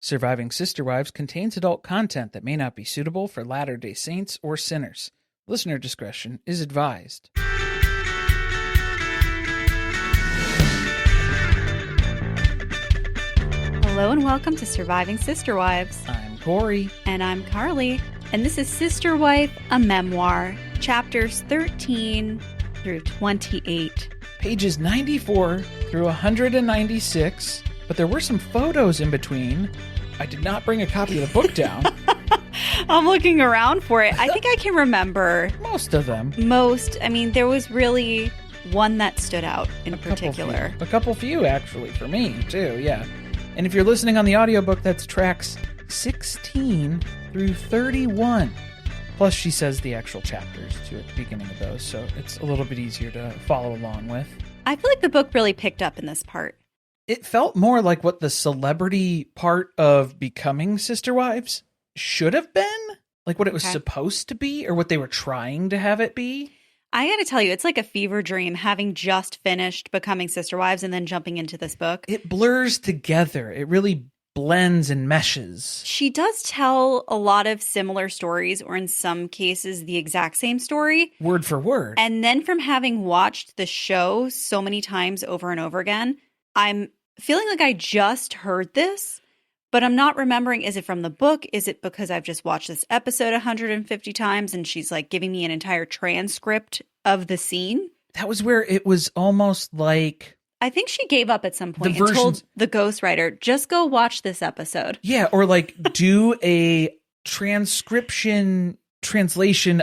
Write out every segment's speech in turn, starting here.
Surviving Sister Wives contains adult content that may not be suitable for Latter-day Saints or sinners. Listener discretion is advised. Hello and welcome to Surviving Sister Wives. I'm Corey. And I'm Carly. And this is Sister Wife, a Memoir, chapters 13 through 28. Pages 94 through 196, but there were some photos in between. I did not bring a copy of the book down. I'm looking around for it. I think I can remember Most of them. I mean, there was really one that stood out in particular. A couple few, actually, for me, too, yeah. And if you're listening on the audiobook, that's tracks 16 through 31. Plus, she says the actual chapters, too, at the beginning of those, so it's a little bit easier to follow along with. I feel like the book really picked up in this part. It felt more like what the celebrity part of becoming Sister Wives should have been. Like what it was supposed to be, or what they were trying to have it be. I gotta tell you, it's like a fever dream having just finished becoming Sister Wives and then jumping into this book. It blurs together. It really blends and meshes. She does tell a lot of similar stories, or in some cases, the exact same story. Word for word. And then from having watched the show so many times over and over again, I'm feeling like I just heard this, but I'm not remembering, is it from the book? Is it because I've just watched this episode 150 times and she's like giving me an entire transcript of the scene? That was where it was almost like... I think she gave up at some point and told the ghostwriter, just go watch this episode. Yeah, or like do a translation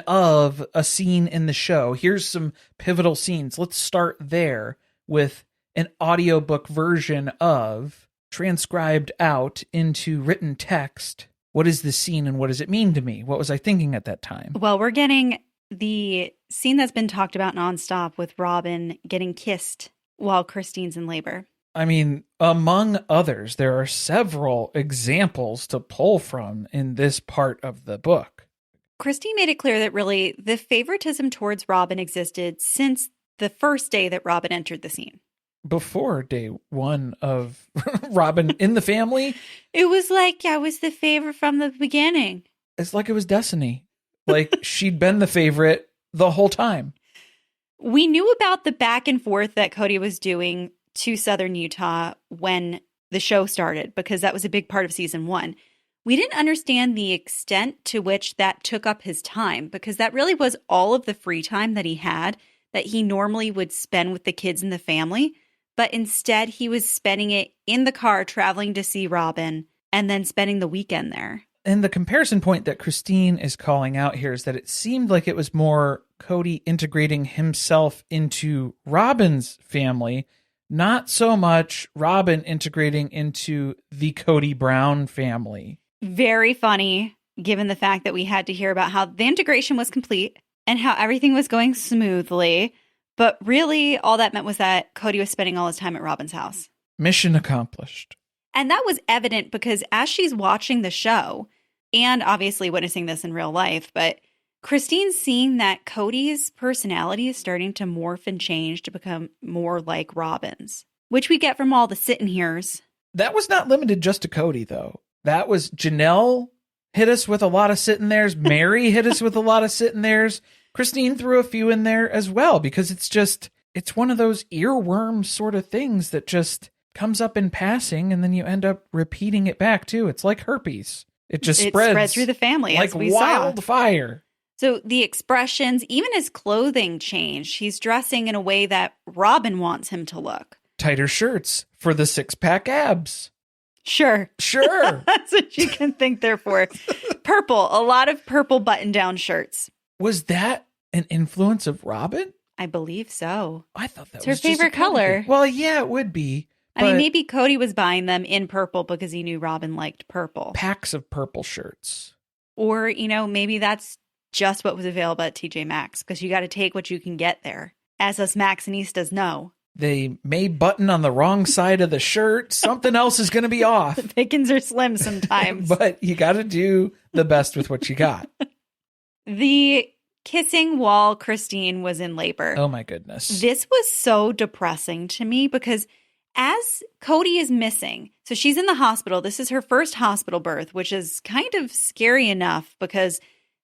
of a scene in the show. Here's some pivotal scenes. Let's start there with an audiobook version of transcribed out into written text. What is this scene and what does it mean to me? What was I thinking at that time? Well, we're getting the scene that's been talked about nonstop with Robyn getting kissed while Christine's in labor. I mean, among others, there are several examples to pull from in this part of the book. Christine made it clear that really the favoritism towards Robyn existed since the first day that Robyn entered the scene. Before day one of Robyn in the family. It was like I was the favorite from the beginning. It's like it was destiny. Like she'd been the favorite the whole time. We knew about the back and forth that Kody was doing to Southern Utah when the show started, because that was a big part of season 1. We didn't understand the extent to which that took up his time, because that really was all of the free time that he had that he normally would spend with the kids and the family. But instead, he was spending it in the car traveling to see Robyn and then spending the weekend there. And the comparison point that Christine is calling out here is that it seemed like it was more Kody integrating himself into Robyn's family, not so much Robyn integrating into the Kody Brown family. Very funny, given the fact that we had to hear about how the integration was complete and how everything was going smoothly. But really, all that meant was that Kody was spending all his time at Robyn's house. Mission accomplished. And that was evident because as she's watching the show, and obviously witnessing this in real life, but Christine's seeing that Kody's personality is starting to morph and change to become more like Robyn's, which we get from all the sit-and-hears. That was not limited just to Kody, though. That was Janelle hit us with a lot of sit-and-theirs. Mary hit us with a lot of sit-and-theirs. Christine threw a few in there as well, because it's one of those earworm sort of things that just comes up in passing and then you end up repeating it back too. It's like herpes. It spreads through the family like wildfire. So the expressions, even his clothing changed. He's dressing in a way that Robyn wants him to look. Tighter shirts for the 6-pack abs. Sure. That's what you can think there for. Purple, a lot of purple button-down shirts. Was that an influence of Robyn? I believe so. I thought that it's was her favorite color. Well, yeah, it would be. I mean, maybe Kody was buying them in purple because he knew Robyn liked purple. Packs of purple shirts. Or, maybe that's just what was available at TJ Maxx, because you got to take what you can get there. As us Maxinistas know. They may button on the wrong side of the shirt. Something else is going to be off. The pickings are slim sometimes. But you got to do the best with what you got. The kissing while Christine was in labor. Oh my goodness. This was so depressing to me because as Kody is missing, so she's in the hospital. This is her first hospital birth, which is kind of scary enough because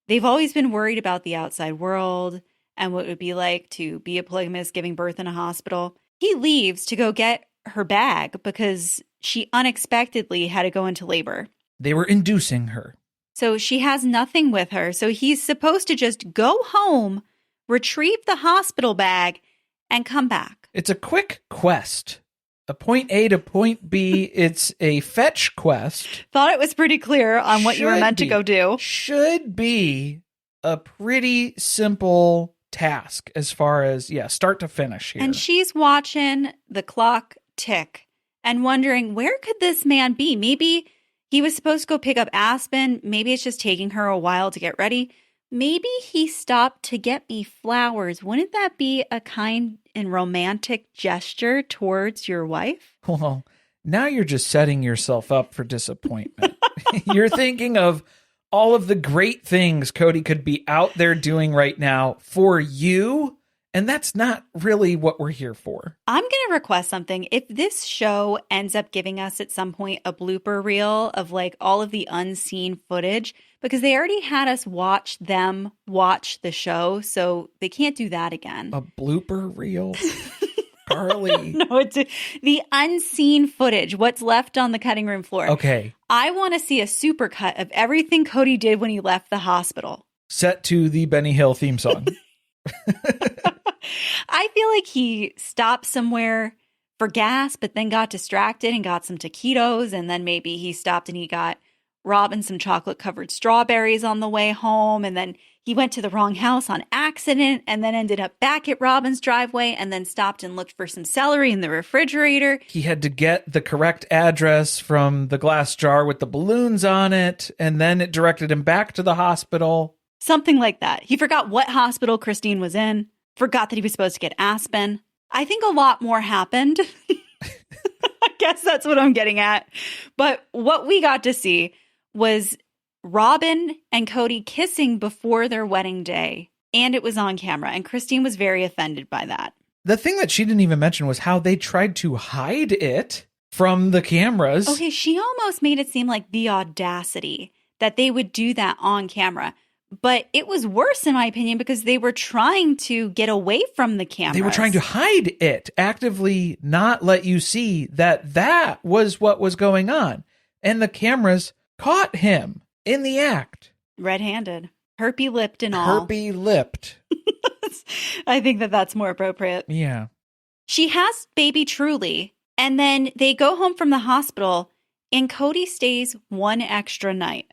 they've always been worried about the outside world and what it would be like to be a polygamist giving birth in a hospital. He leaves to go get her bag because she unexpectedly had to go into labor. They were inducing her. So she has nothing with her. So he's supposed to just go home, retrieve the hospital bag, and come back. It's a quick quest. A point A to point B. It's a fetch quest. Thought it was pretty clear on what you were meant to go do. Should be a pretty simple task as far as, start to finish here. And she's watching the clock tick and wondering, where could this man be? Maybe he was supposed to go pick up Aspen. Maybe it's just taking her a while to get ready. Maybe he stopped to get me flowers. Wouldn't that be a kind and romantic gesture towards your wife? Well, now you're just setting yourself up for disappointment. You're thinking of all of the great things Kody could be out there doing right now for you, and that's not really what we're here for. I'm going to request something. If this show ends up giving us at some point a blooper reel of like all of the unseen footage, because they already had us watch them watch the show, so they can't do that again. A blooper reel? Carly. No, it's the unseen footage, what's left on the cutting room floor. Okay. I want to see a supercut of everything Kody did when he left the hospital. Set to the Benny Hill theme song. I feel like he stopped somewhere for gas, but then got distracted and got some taquitos, and then maybe he stopped and he got Robyn some chocolate-covered strawberries on the way home, and then he went to the wrong house on accident and then ended up back at Robyn's driveway and then stopped and looked for some celery in the refrigerator. He had to get the correct address from the glass jar with the balloons on it, and then it directed him back to the hospital. Something like that. He forgot what hospital Christine was in, forgot that he was supposed to get Aspen. I think a lot more happened. I guess that's what I'm getting at. But what we got to see was Robyn and Kody kissing before their wedding day, and it was on camera, and Christine was very offended by that. The thing that she didn't even mention was how they tried to hide it from the cameras. Okay, she almost made it seem like the audacity that they would do that on camera. But it was worse, in my opinion, because they were trying to get away from the cameras. They were trying to hide it, actively not let you see that that was what was going on. And the cameras caught him in the act. Red-handed. Herpy-lipped and all. Herpy-lipped. I think that that's more appropriate. Yeah. She has baby Truly, and then they go home from the hospital, and Kody stays one extra night.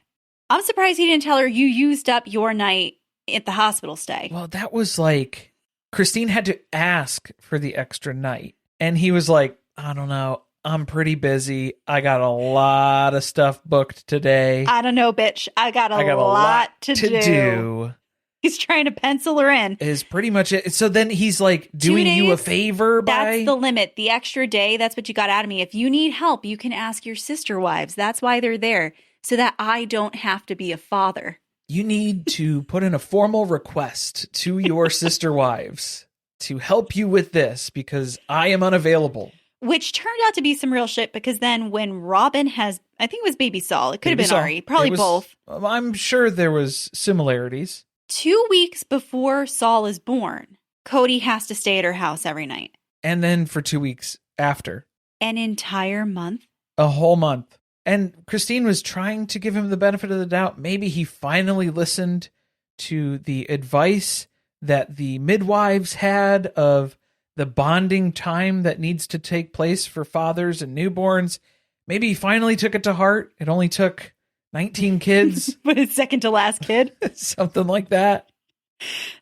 I'm surprised he didn't tell her you used up your night at the hospital stay. Well, that was like, Christine had to ask for the extra night. And he was like, I don't know. I'm pretty busy. I got a lot of stuff booked today. I don't know, bitch. I got a lot to do. He's trying to pencil her in. Is pretty much it. So then he's like doing you a favor by... That's the limit. The extra day, that's what you got out of me. If you need help, you can ask your sister wives. That's why they're there. So that I don't have to be a father. You need to put in a formal request to your sister wives to help you with this because I am unavailable. Which turned out to be some real shit because then when Robyn has, I think it was baby Saul. It could have been Ari. Probably both. I'm sure there was similarities. 2 weeks before Saul is born, Kody has to stay at her house every night. And then for 2 weeks after. An entire month? A whole month. And Christine was trying to give him the benefit of the doubt. Maybe he finally listened to the advice that the midwives had of the bonding time that needs to take place for fathers and newborns. Maybe he finally took it to heart. It only took 19 kids. But his second to last kid? Something like that.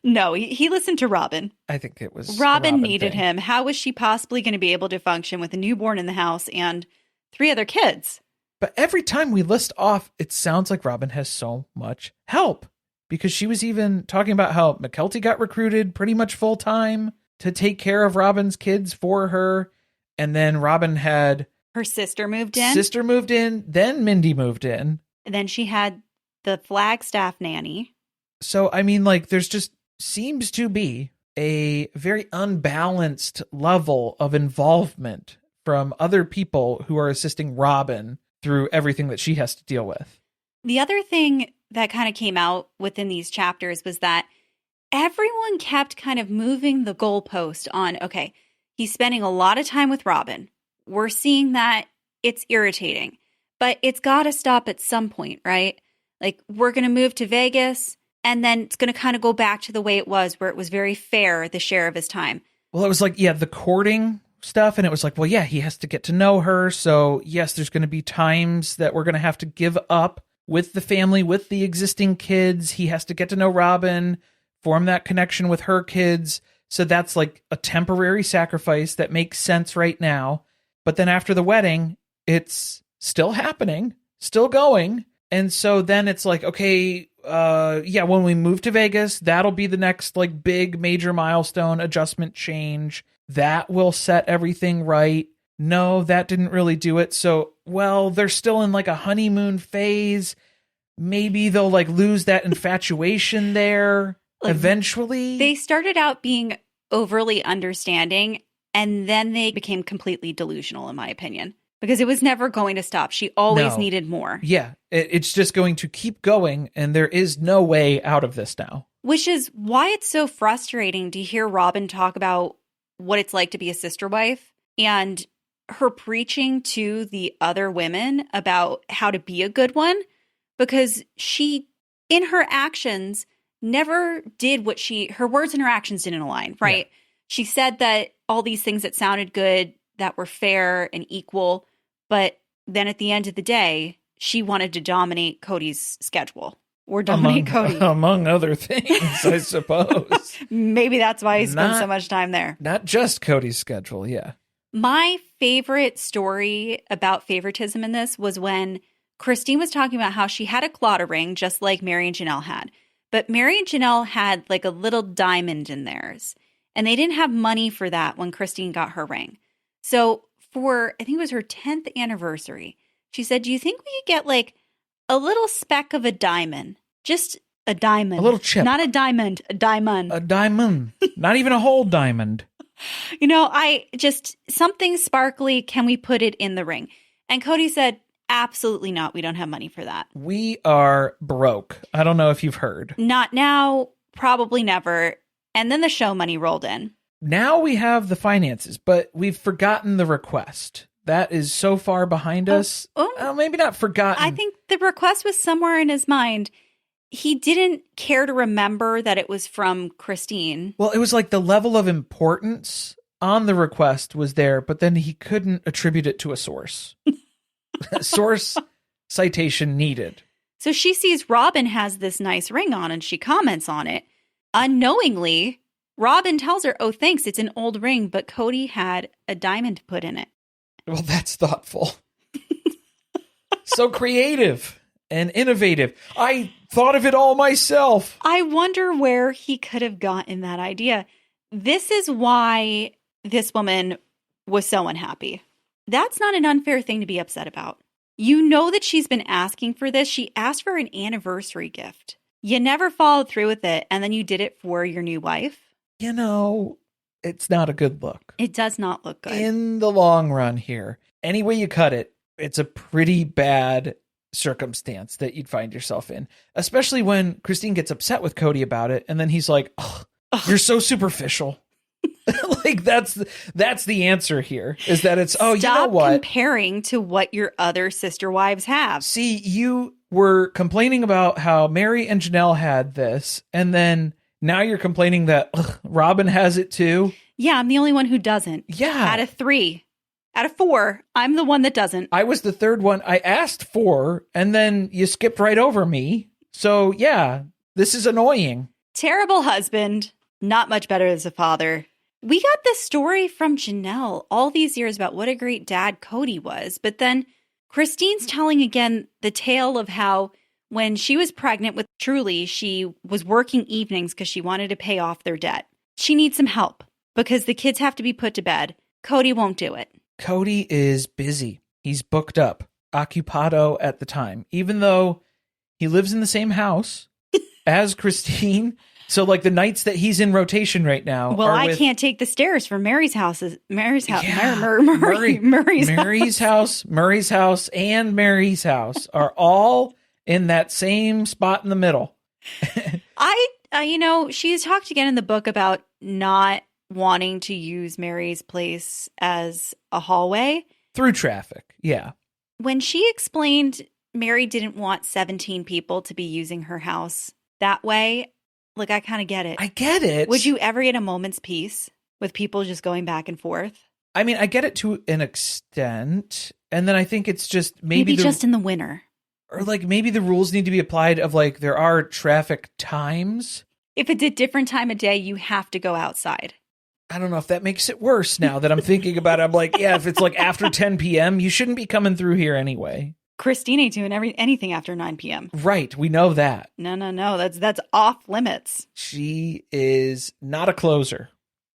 No, he listened to Robyn. I think it was Robyn needed him. How was she possibly going to be able to function with a newborn in the house and 3 other kids? But every time we list off, it sounds like Robyn has so much help. Because she was even talking about how McKelty got recruited pretty much full time to take care of Robyn's kids for her. And then Robyn had... her sister moved in. Then Mindy moved in. And then she had the Flagstaff nanny. So, I mean, like, there's just seems to be a very unbalanced level of involvement from other people who are assisting Robyn through everything that she has to deal with. The other thing that kind of came out within these chapters was that everyone kept kind of moving the goalpost on, okay, he's spending a lot of time with Robyn. We're seeing that it's irritating, but it's got to stop at some point, right? Like, we're going to move to Vegas, and then it's going to kind of go back to the way it was, where it was very fair, the share of his time. Well, it was like, the courting stuff, and it was like, well, he has to get to know her, so yes, there's going to be times that we're going to have to give up with the family, with the existing kids. He has to get to know Robyn, form that connection with her kids, so that's like a temporary sacrifice that makes sense right now. But then after the wedding, it's still happening, still going. And so then it's like, okay, when we move to Vegas, that'll be the next like big major milestone adjustment change. That will set everything right. No, that didn't really do it. So, well, they're still in like a honeymoon phase. Maybe they'll like lose that infatuation there eventually. They started out being overly understanding, and then they became completely delusional, in my opinion. Because it was never going to stop. She always needed more. Yeah, it's just going to keep going, and there is no way out of this now. Which is why it's so frustrating to hear Robyn talk about what it's like to be a sister wife, and her preaching to the other women about how to be a good one, because she, in her actions, never did what her words and her actions didn't align, right? Yeah. She said that all these things that sounded good, that were fair and equal, but then at the end of the day, she wanted to dominate Kody's schedule. Or dominate Kody. Among other things, I suppose. Maybe that's why he spent so much time there. Not just Kody's schedule, yeah. My favorite story about favoritism in this was when Christine was talking about how she had a Claddagh ring, just like Mary and Janelle had. But Mary and Janelle had like a little diamond in theirs. And they didn't have money for that when Christine got her ring. So for, I think it was her 10th anniversary, she said, do you think we could get like a little speck of a diamond? Just a diamond. A little chip. Not a diamond, a diamond. A diamond. Not even a whole diamond. Something sparkly, can we put it in the ring? And Kody said, absolutely not. We don't have money for that. We are broke. I don't know if you've heard. Not now, probably never. And then the show money rolled in. Now we have the finances, but we've forgotten the request. That is so far behind us. Maybe not forgotten. I think the request was somewhere in his mind. He didn't care to remember that it was from Christine. Well, it was like the level of importance on the request was there, but then he couldn't attribute it to a source. Source citation needed. So she sees Robyn has this nice ring on and she comments on it. Unknowingly, Robyn tells her, oh, thanks, it's an old ring, but Kody had a diamond put in it. Well, that's thoughtful. So creative and innovative. I thought of it all myself. I wonder where he could have gotten that idea. This is why this woman was so unhappy. That's not an unfair thing to be upset about. You know that she's been asking for this. She asked for an anniversary gift. You never followed through with it, and then you did it for your new wife. You know, it's not a good look. It does not look good. In the long run here, any way you cut it, it's a pretty bad circumstance that you'd find yourself in. Especially when Christine gets upset with Kody about it, and then he's like, oh, you're so superficial. Like, that's the answer here, is that it's, you know what? Stop comparing to what your other sister wives have. See, you were complaining about how Mary and Janelle had this, and then now you're complaining that Robyn has it too. Yeah, I'm the only one who doesn't. Yeah. Out of 3. Out of 4, I'm the one that doesn't. I was the third one. I asked for, and then you skipped right over me. So, yeah, this is annoying. Terrible husband. Not much better as a father. We got this story from Janelle all these years about what a great dad Kody was. But then Christine's telling again the tale of how when she was pregnant with Truly, she was working evenings because she wanted to pay off their debt. She needs some help because the kids have to be put to bed. Kody won't do it. Kody is busy. He's booked up, occupado at the time, even though he lives in the same house as Christine. So like the nights that he's in rotation right now. Well, I can't take the stairs from Mary's house. Murray's house, and Mary's house are all in that same spot in the middle. She's talked again in the book about not wanting to use Mary's place as a hallway. Through traffic, yeah. When she explained Mary didn't want 17 people to be using her house that way, like, I kind of get it. I get it. Would you ever get a moment's peace with people just going back and forth? I mean, I get it to an extent. And then I think it's just maybe just in the winter. Or like maybe the rules need to be applied of like there are traffic times. If it's a different time of day, you have to go outside. I don't know if that makes it worse now that I'm thinking about it. I'm like, yeah, if it's like after 10 p.m., you shouldn't be coming through here anyway. Christine ain't doing anything after 9 p.m. Right. We know that. No. That's off limits. She is not a closer.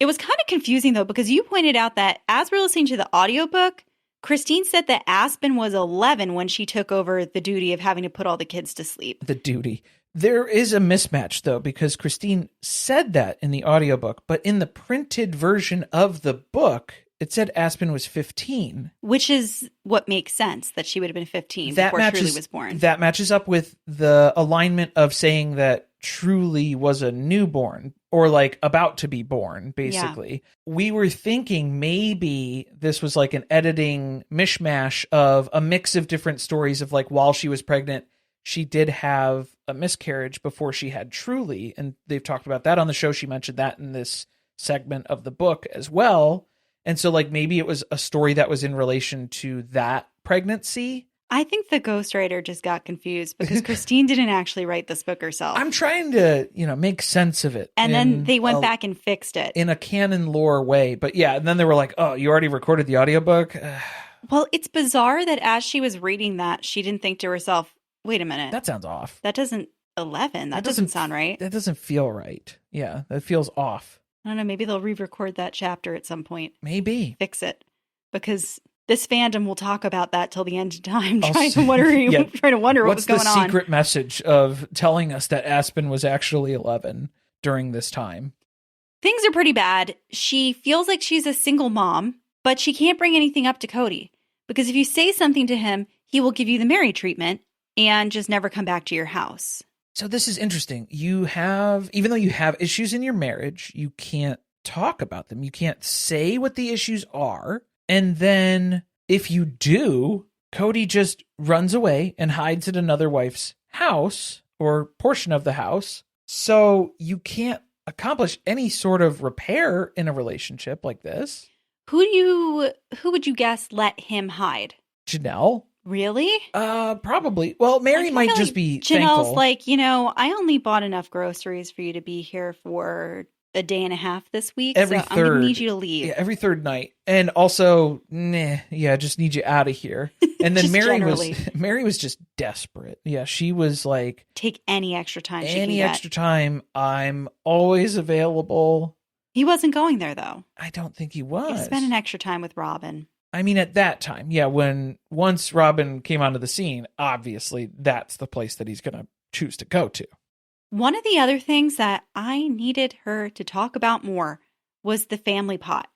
It was kind of confusing, though, because you pointed out that as we're listening to the audiobook, Christine said that Aspen was 11 when she took over the duty of having to put all the kids to sleep. The duty. There is a mismatch, though, because Christine said that in the audiobook, but in the printed version of the book, it said Aspen was 15. Which is what makes sense, that she would have been 15 before Truly was born. That matches up with the alignment of saying that Truly was a newborn, or like about to be born, basically. Yeah. We were thinking maybe this was like an editing mishmash of a mix of different stories of like while she was pregnant, she did have a miscarriage before she had Truly. And they've talked about that on the show. She mentioned that in this segment of the book as well. And so like maybe it was a story that was in relation to that pregnancy. I think the ghostwriter just got confused because Christine didn't actually write this book herself. I'm trying to, make sense of it. And then they went back and fixed it. In a canon lore way. But yeah, and then they were like, oh, you already recorded the audiobook? Well, it's bizarre that as she was reading that, she didn't think to herself, wait a minute. That sounds off. That doesn't 11. That doesn't sound right. That doesn't feel right. Yeah, that feels off. I don't know. Maybe they'll re-record that chapter at some point. Maybe. Fix it. Because this fandom will talk about that till the end of time, trying to wonder what was going on. What's the secret message of telling us that Aspen was actually 11 during this time? Things are pretty bad. She feels like she's a single mom, but she can't bring anything up to Kody. Because if you say something to him, he will give you the Mary treatment and just never come back to your house. So this is interesting. Even though you have issues in your marriage, you can't talk about them. You can't say what the issues are. And then if you do, Kody just runs away and hides at another wife's house or portion of the house. So you can't accomplish any sort of repair in a relationship like this. Who would you guess let him hide? Janelle. Really? Probably. Well, Mary might just be Janelle's thankful. like, I only bought enough groceries for you to be here for a day and a half this week. I'm going to need you to leave. Yeah, every third night. And also, just need you out of here. And then Mary was just desperate. Yeah, she was like, take any extra time extra time. I'm always available. He wasn't going there, though. I don't think he was. He spent an extra time with Robyn. I mean, at that time, yeah, once Robyn came onto the scene, obviously that's the place that he's going to choose to go to. One of the other things that I needed her to talk about more was the family pot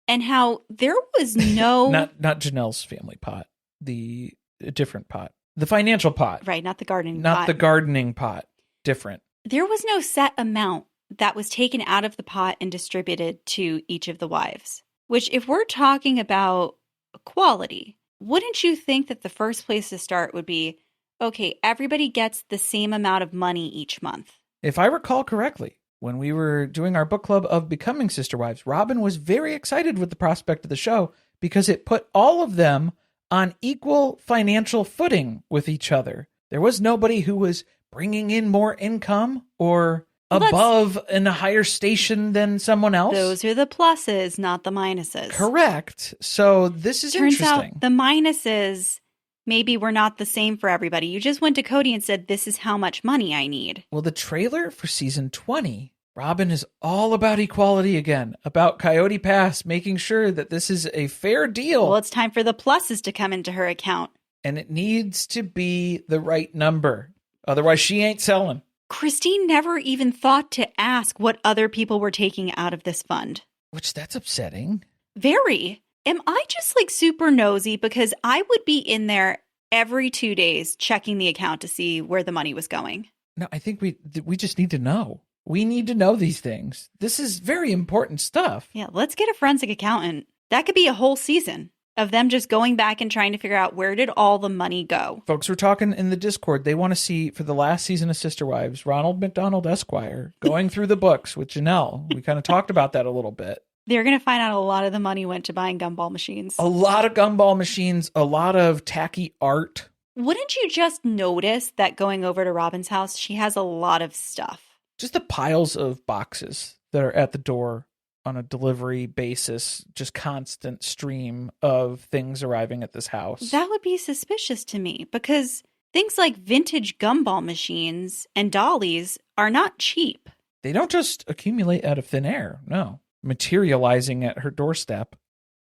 and how there was no... not Janelle's family pot, the different pot. The financial pot. Right, not the gardening pot. Not the gardening pot. Different. There was no set amount that was taken out of the pot and distributed to each of the wives. Which, if we're talking about equality, wouldn't you think that the first place to start would be, okay, everybody gets the same amount of money each month? If I recall correctly, when we were doing our book club of Becoming Sister Wives, Robyn was very excited with the prospect of the show because it put all of them on equal financial footing with each other. There was nobody who was bringing in more income or above in a higher station than someone else. Those are the pluses, not the minuses. Correct. So this is interesting. Turns out the minuses maybe were not the same for everybody. You just went to Kody and said, this is how much money I need. Well, the trailer for season 20, Robyn is all about equality again, about Coyote Pass, making sure that this is a fair deal. Well, it's time for the pluses to come into her account. And it needs to be the right number. Otherwise, she ain't selling. Christine never even thought to ask what other people were taking out of this fund. Which, that's upsetting. Very. Am I just like super nosy? Because I would be in there every 2 days checking the account to see where the money was going. No, I think we just need to know. We need to know these things. This is very important stuff. Yeah, let's get a forensic accountant. That could be a whole season of them just going back and trying to figure out where did all the money go. Folks, we're talking in the Discord. They want to see, for the last season of Sister Wives, Ronald McDonald Esquire going through the books with Janelle. We kind of talked about that a little bit. They're going to find out a lot of the money went to buying gumball machines. A lot of gumball machines, a lot of tacky art. Wouldn't you just notice that going over to Robyn's house, she has a lot of stuff? Just the piles of boxes that are at the door on a delivery basis, just constant stream of things arriving at this house. That would be suspicious to me because things like vintage gumball machines and dollies are not cheap. They don't just accumulate out of thin air, no. Materializing at her doorstep.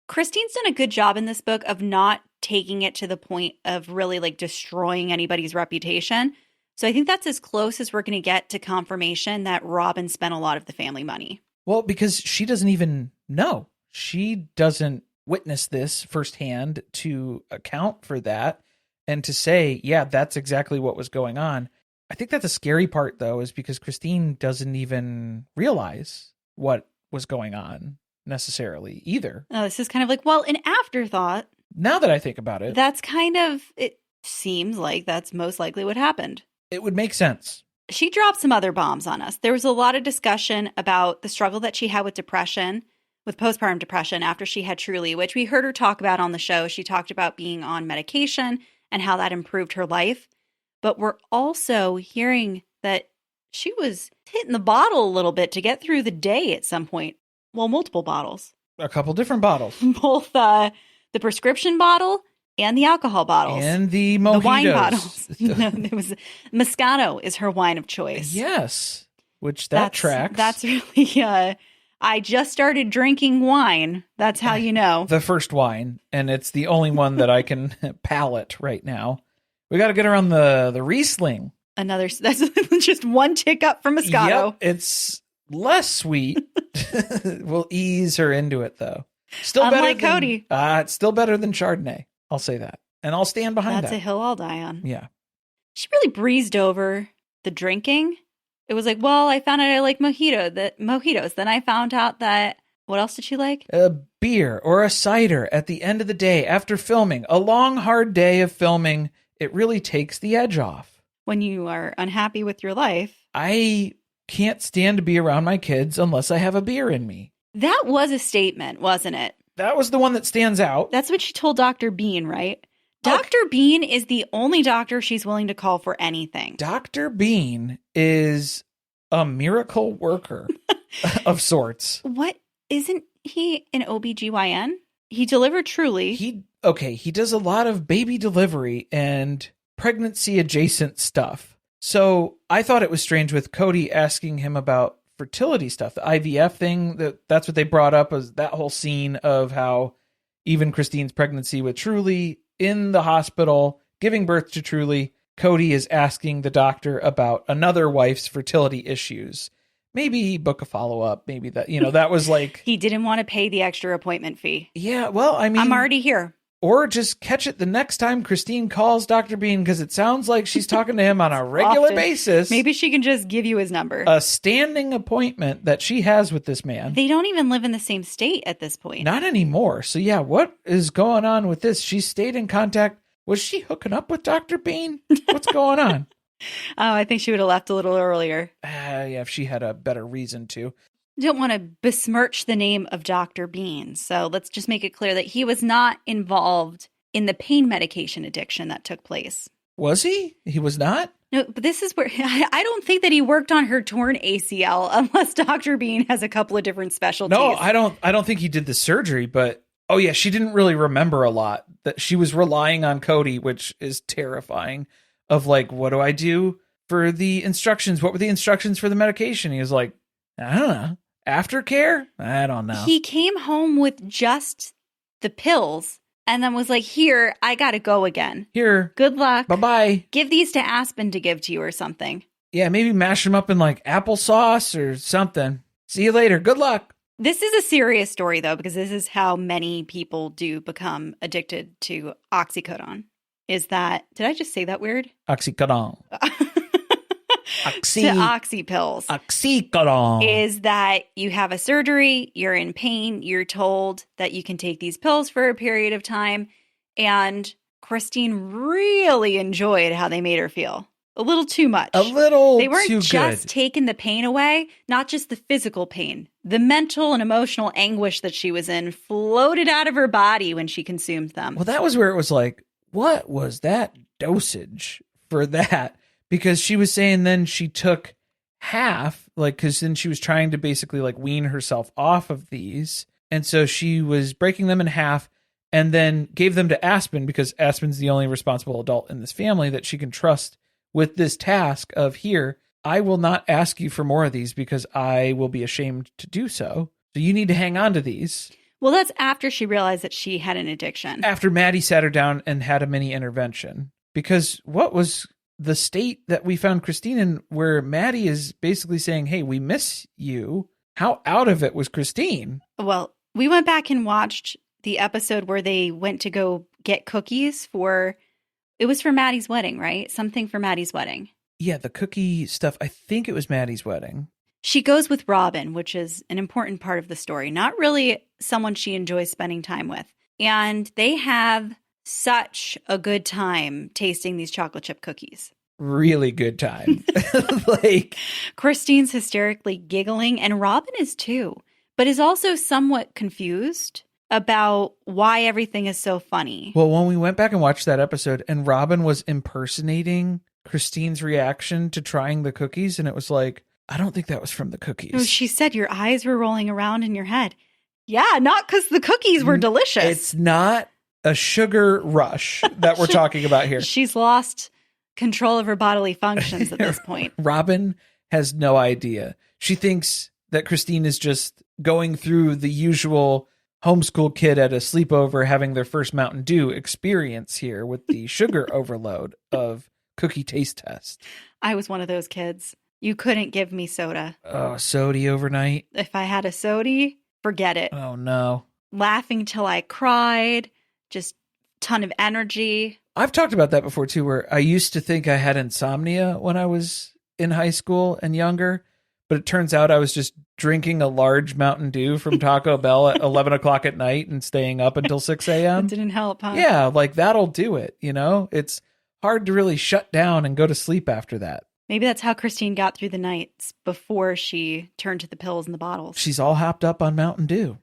Christine's done a good job in this book of not taking it to the point of really like destroying anybody's reputation. So I think that's as close as we're going to get to confirmation that Robyn spent a lot of the family money. Well, because she doesn't even know. She doesn't witness this firsthand to account for that and to say, yeah, that's exactly what was going on. I think that's a scary part, though, is because Christine doesn't even realize what was going on necessarily either. Oh, this is kind of like, well, an afterthought. Now that I think about it. That's kind of, it seems like that's most likely what happened. It would make sense. She dropped some other bombs on us. There was a lot of discussion about the struggle that she had with depression, with postpartum depression after she had Truly, which we heard her talk about on the show. She talked about being on medication and how that improved her life. But we're also hearing that she was hitting the bottle a little bit to get through the day at some point. Well, multiple bottles. A couple different bottles. Both the prescription bottle and the alcohol bottles. And the mojitos. The wine bottles. No, it was Moscato is her wine of choice. Yes. Which that tracks. That's really, I just started drinking wine. That's how you know. The first wine. And it's the only one that I can palate right now. We got to get her on the Riesling. That's just one tick up from Moscato. Yep, it's less sweet. We'll ease her into it, though. Still Unlike better than Kody. It's still better than Chardonnay. I'll say that. And I'll stand behind that. That's a hill I'll die on. Yeah. She really breezed over the drinking. It was like, well, I found out I like mojitos. Then I found out that, what else did she like? A beer or a cider at the end of the day after filming. A long, hard day of filming. It really takes the edge off. When you are unhappy with your life. I can't stand to be around my kids unless I have a beer in me. That was a statement, wasn't it? That was the one that stands out. That's what she told Dr. Bean, right? Okay. Dr. Bean is the only doctor she's willing to call for anything. Dr. Bean is a miracle worker of sorts. What? Isn't he an OBGYN? He delivered Truly. He does a lot of baby delivery and pregnancy adjacent stuff. So I thought it was strange with Kody asking him about fertility stuff, the IVF thing. That's what they brought up, was that whole scene of how even Christine's pregnancy with Truly in the hospital, giving birth to Truly, Kody is asking the doctor about another wife's fertility issues. Maybe book a follow-up. Maybe that was like... He didn't want to pay the extra appointment fee. Yeah, well, I mean... I'm already here. Or just catch it the next time Christine calls Dr. Bean, because it sounds like she's talking to him on a regular basis. Maybe she can just give you his number. A standing appointment that she has with this man. They don't even live in the same state at this point. Not anymore. So yeah, what is going on with this? She stayed in contact. Was she hooking up with Dr. Bean? What's going on? Oh, I think she would have left a little earlier. Yeah, if she had a better reason to. Don't want to besmirch the name of Dr. Bean. So let's just make it clear that he was not involved in the pain medication addiction that took place. Was he? He was not? No, but this is where I don't think that he worked on her torn ACL unless Dr. Bean has a couple of different specialties. No, I don't think he did the surgery, but oh yeah, she didn't really remember a lot. That she was relying on Kody, which is terrifying. Of like, what do I do for the instructions? What were the instructions for the medication? He was like, I don't know. Aftercare? I don't know. He came home with just the pills and then was like, here, I got to go again. Here. Good luck. Bye-bye. Give these to Aspen to give to you or something. Yeah, maybe mash them up in like applesauce or something. See you later. Good luck. This is a serious story, though, because this is how many people do become addicted to oxycodone. Is that, did I just say that weird? Oxycodone. To oxy pills. Oxycodone. Is that you have a surgery, you're in pain, you're told that you can take these pills for a period of time. And Christine really enjoyed how they made her feel. A little too much. A little They weren't too just good. taking the pain away, not just the physical pain. The mental and emotional anguish that she was in floated out of her body when she consumed them. Well, that was where it was like, what was that dosage for that? Because she was saying then she took half, like, because then she was trying to basically like wean herself off of these. And so she was breaking them in half and then gave them to Aspen because Aspen's the only responsible adult in this family that she can trust with this task of, here, I will not ask you for more of these because I will be ashamed to do so. So you need to hang on to these. Well, that's after she realized that she had an addiction. After Maddie sat her down and had a mini intervention. Because what was the state that we found Christine in, where Maddie is basically saying, hey, we miss you. How out of it was Christine? Well, we went back and watched the episode where they went to go get cookies for, it was for Maddie's wedding, right? Something for Maddie's wedding. Yeah, the cookie stuff. I think it was Maddie's wedding. She goes with Robyn, which is an important part of the story. Not really someone she enjoys spending time with. And they have such a good time tasting these chocolate chip cookies. Really good time. Like, Christine's hysterically giggling, and Robyn is too, but is also somewhat confused about why everything is so funny. well, when we went back and watched that episode and Robyn was impersonating Christine's reaction to trying the cookies, and it was like, I don't think that was from the cookies. No, she said your eyes were rolling around in your head. Yeah, not because the cookies were delicious. It's not a sugar rush that we're talking about here. She's lost control of her bodily functions at this point. Robyn has no idea. She thinks that Christine is just going through the usual homeschool kid at a sleepover having their first Mountain Dew experience here with the sugar overload of cookie taste test. I was one of those kids. You couldn't give me soda. Oh, sody overnight. If I had a soda, forget it. Oh, no. Laughing till I cried, just ton of energy. I've talked about that before, too, where I used to think I had insomnia when I was in high school and younger, but it turns out I was just drinking a large Mountain Dew from Taco Bell at 11 o'clock at night and staying up until 6 a.m. It didn't help, huh? Yeah, like that'll do it, you know? It's hard to really shut down and go to sleep after that. Maybe that's how Christine got through the nights before she turned to the pills and the bottles. She's all hopped up on Mountain Dew.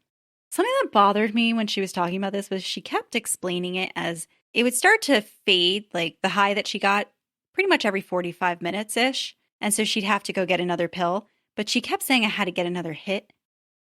Something that bothered me when she was talking about this was she kept explaining it as it would start to fade, like the high that she got pretty much every 45 minutes-ish. And so she'd have to go get another pill. But she kept saying I had to get another hit.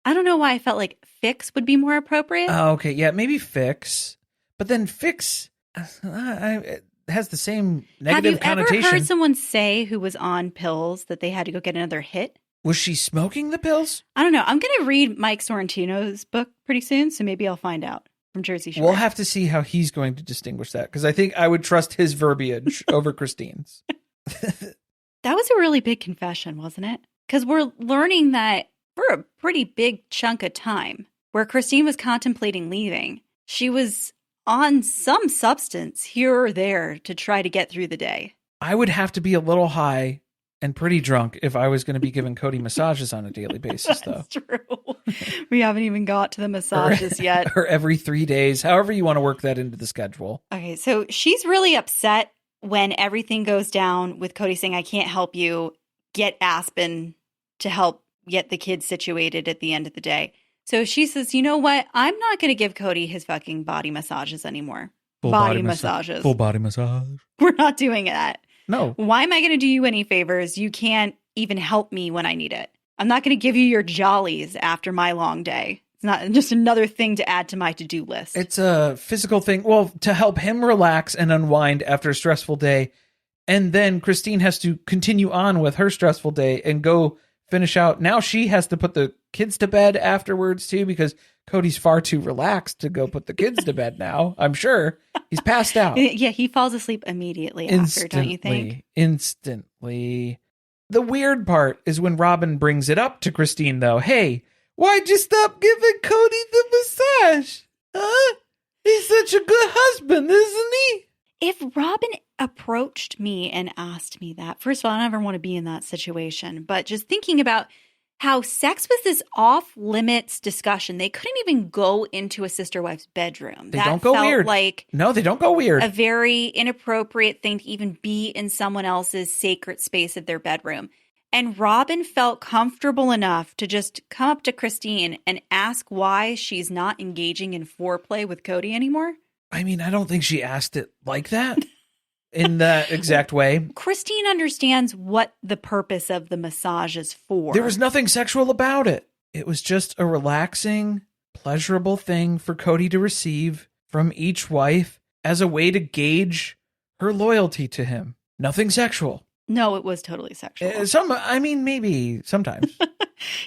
I don't know why I felt like fix would be more appropriate. Oh, okay. Yeah, maybe fix. But then fix it has the same negative connotation. Have you ever heard someone say who was on pills that they had to go get another hit? Was she smoking the pills? I don't know. I'm going to read Mike Sorrentino's book pretty soon, so maybe I'll find out from Jersey Shore. We'll have to see how he's going to distinguish that, because I think I would trust his verbiage over Christine's. That was a really big confession, wasn't it? Because we're learning that for a pretty big chunk of time where Christine was contemplating leaving, she was on some substance here or there to try to get through the day. I would have to be a little high and pretty drunk if I was going to be giving Kody massages on a daily basis, though. That's true. We haven't even got to the massages yet. Or every 3 days, however you want to work that into the schedule. Okay, so she's really upset when everything goes down with Kody saying, I can't help you, get Aspen to help get the kids situated at the end of the day. So she says, you know what? I'm not going to give Kody his fucking body massages anymore. Full body massages. Full body massage. We're not doing that. No. Why am I going to do you any favors? You can't even help me when I need it. I'm not going to give you your jollies after my long day. It's not just another thing to add to my to-do list. It's a physical thing. Well, to help him relax and unwind after a stressful day. And then Christine has to continue on with her stressful day and go finish out. Now she has to put the kids to bed afterwards too, because Kody's far too relaxed to go put the kids to bed now. I'm sure he's passed out. Yeah, he falls asleep immediately after, don't you think? Instantly. The weird part is when Robyn brings it up to Christine, though. Hey, why'd you stop giving Kody the massage? Huh? He's such a good husband, isn't he? If Robyn approached me and asked me that, first of all, I never want to be in that situation, but just thinking about how sex was this off-limits discussion. They couldn't even go into a sister-wife's bedroom. They don't go weird. No, they don't go weird. A very inappropriate thing to even be in someone else's sacred space of their bedroom. And Robyn felt comfortable enough to just come up to Christine and ask why she's not engaging in foreplay with Kody anymore. I mean, I don't think she asked it like that in that exact way. Christine understands what the purpose of the massage is for. There was nothing sexual about it. It was just a relaxing, pleasurable thing for Kody to receive from each wife as a way to gauge her loyalty to him. Nothing sexual. No, it was totally sexual. Maybe sometimes.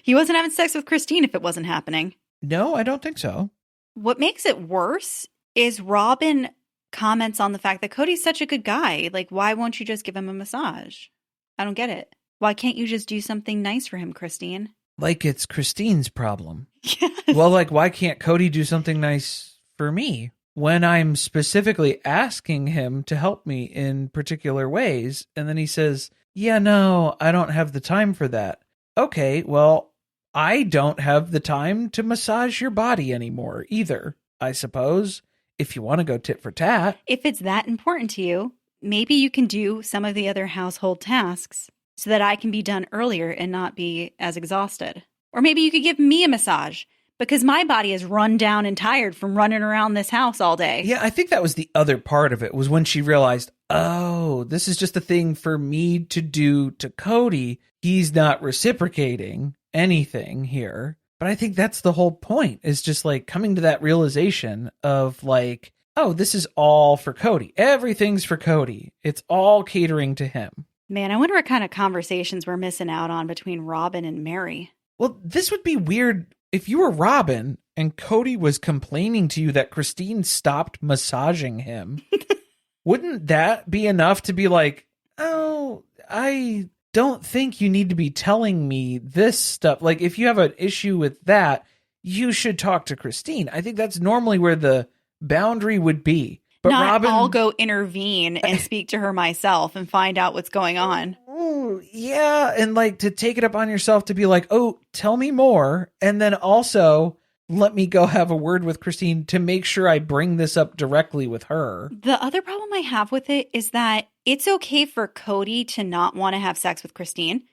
He wasn't having sex with Christine if it wasn't happening. No, I don't think so. What makes it worse is Robyn comments on the fact that Kody's such a good guy. Like, why won't you just give him a massage? I don't get it. Why can't you just do something nice for him, Christine? Like it's Christine's problem. Yes. Well, like, why can't Kody do something nice for me when I'm specifically asking him to help me in particular ways? And then he says, yeah, no, I don't have the time for that. Okay, well, I don't have the time to massage your body anymore either, I suppose. If you want to go tit for tat. If it's that important to you, maybe you can do some of the other household tasks so that I can be done earlier and not be as exhausted. Or maybe you could give me a massage because my body is run down and tired from running around this house all day. Yeah, I think that was the other part of it, was when she realized, oh, this is just a thing for me to do to Kody. He's not reciprocating anything here. But I think that's the whole point, is just like coming to that realization of like, oh, this is all for Kody. Everything's for Kody. It's all catering to him. Man, I wonder what kind of conversations we're missing out on between Robyn and Mary. Well, this would be weird if you were Robyn and Kody was complaining to you that Christine stopped massaging him. Wouldn't that be enough to be like, oh, I don't think you need to be telling me this stuff. Like, if you have an issue with that, you should talk to Christine. I think that's normally where the boundary would be. But not Robyn, I'll go intervene and speak to her myself and find out what's going on. Ooh, yeah, and like to take it up on yourself to be like, oh, tell me more. And then also let me go have a word with Christine to make sure I bring this up directly with her. The other problem I have with it is that it's okay for Kody to not want to have sex with Christine,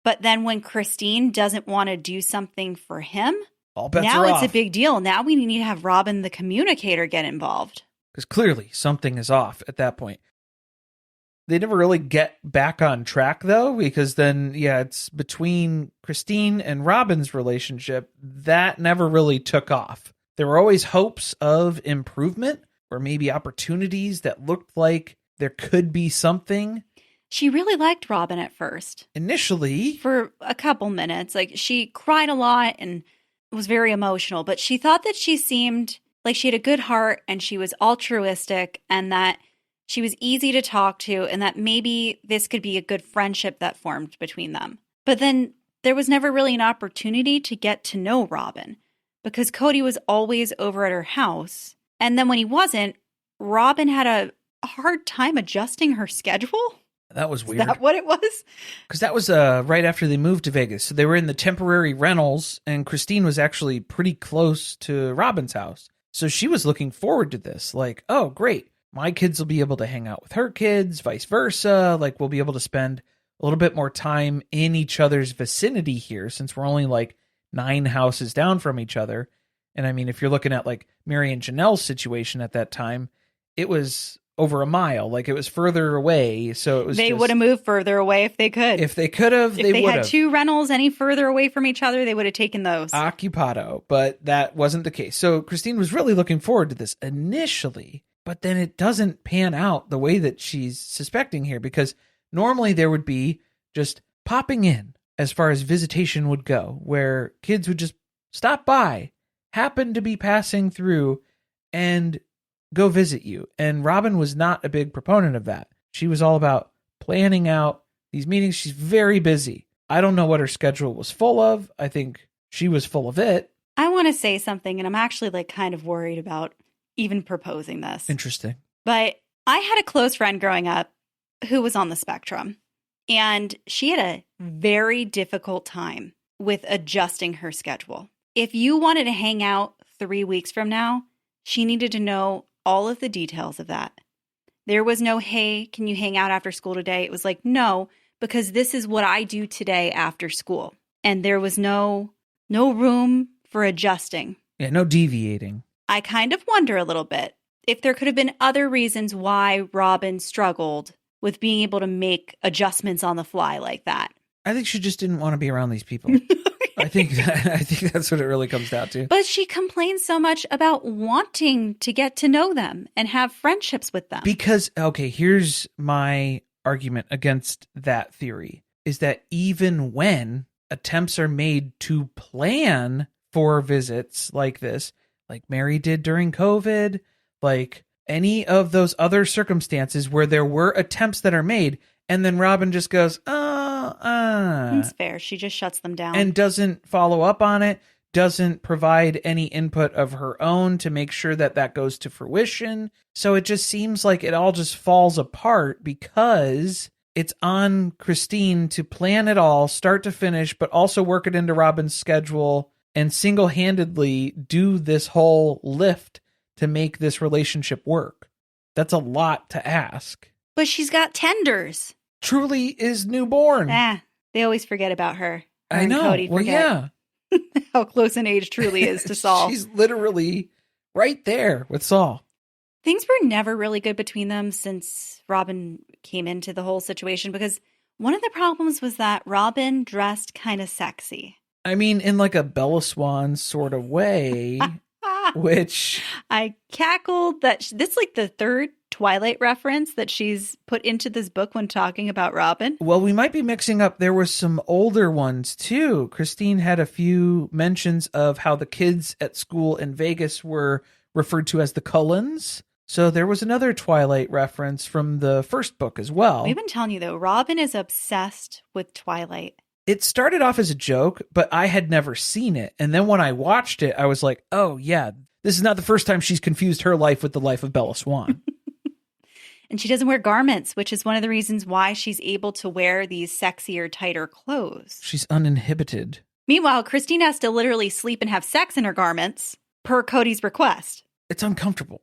but then when Christine doesn't want to do something for him, all bets now are it's off. a big deal. Now we need to have Robyn the communicator get involved. Because clearly something is off at that point. They never really get back on track, though, because then, yeah, it's between Christine and Robyn's relationship that never really took off. There were always hopes of improvement or maybe opportunities that looked like there could be something. She really liked Robyn at first. Initially. For a couple minutes. Like, she cried a lot and was very emotional, but she thought that she seemed like she had a good heart and she was altruistic and that she was easy to talk to and that maybe this could be a good friendship that formed between them. But then there was never really an opportunity to get to know Robyn because Kody was always over at her house. And then when he wasn't, Robyn had a hard time adjusting her schedule. That was weird. Is that what it was? Because that was right after they moved to Vegas. So they were in the temporary rentals and Christine was actually pretty close to Robyn's house. So she was looking forward to this. Like, oh, great. My kids will be able to hang out with her kids, vice versa. Like, we'll be able to spend a little bit more time in each other's vicinity here since we're only like 9 houses down from each other. And I mean, if you're looking at like Mary and Janelle's situation at that time, it was over a mile. Like, it was further away. So it was They would have moved further away if they could. If they could have, they would have. If they had 2 rentals any further away from each other, they would have taken those. Occupado. But that wasn't the case. So Christine was really looking forward to this initially. But then it doesn't pan out the way that she's suspecting here, because normally there would be just popping in as far as visitation would go, where kids would just stop by, happen to be passing through, and go visit you. And Robyn was not a big proponent of that. She was all about planning out these meetings. She's very busy. I don't know what her schedule was full of. I think she was full of it. I want to say something, and I'm actually like kind of worried about even proposing this. Interesting. But I had a close friend growing up who was on the spectrum, and she had a very difficult time with adjusting her schedule. If you wanted to hang out 3 weeks from now, she needed to know all of the details of that. There was no, hey, can you hang out after school today? It was like, no, because this is what I do today after school. And there was no room for adjusting. Yeah, no deviating. I kind of wonder a little bit if there could have been other reasons why Robyn struggled with being able to make adjustments on the fly like that. I think she just didn't want to be around these people. I think that's what it really comes down to. But she complains so much about wanting to get to know them and have friendships with them. Because, okay, here's my argument against that theory, is that even when attempts are made to plan for visits like this, like Mary did during COVID, like any of those other circumstances where there were attempts that are made, and then Robyn just goes, That's fair. She just shuts them down. And doesn't follow up on it, doesn't provide any input of her own to make sure that that goes to fruition. So it just seems like it all just falls apart because it's on Christine to plan it all, start to finish, but also work it into Robyn's schedule and single-handedly do this whole lift to make this relationship work. That's a lot to ask. But she's got tenders. Truly is newborn. They always forget about her. I know. Kody well, forget how close in age Truly is to Saul. She's literally right there with Saul. Things were never really good between them since Robyn came into the whole situation, because one of the problems was that Robyn dressed kind of sexy. I mean, in like a Bella Swan sort of way, which I cackled that that's like the third Twilight reference that she's put into this book when talking about Robyn. Well, we might be mixing up. There were some older ones too. Christine had a few mentions of how the kids at school in Vegas were referred to as the Cullens. So there was another Twilight reference from the first book as well. We've been telling you though, Robyn is obsessed with Twilight. It started off as a joke, but I had never seen it. And then when I watched it, I was like, oh yeah, this is not the first time she's confused her life with the life of Bella Swan. And she doesn't wear garments, which is one of the reasons why she's able to wear these sexier, tighter clothes. She's uninhibited. Meanwhile, Christine has to literally sleep and have sex in her garments per Kody's request. It's uncomfortable.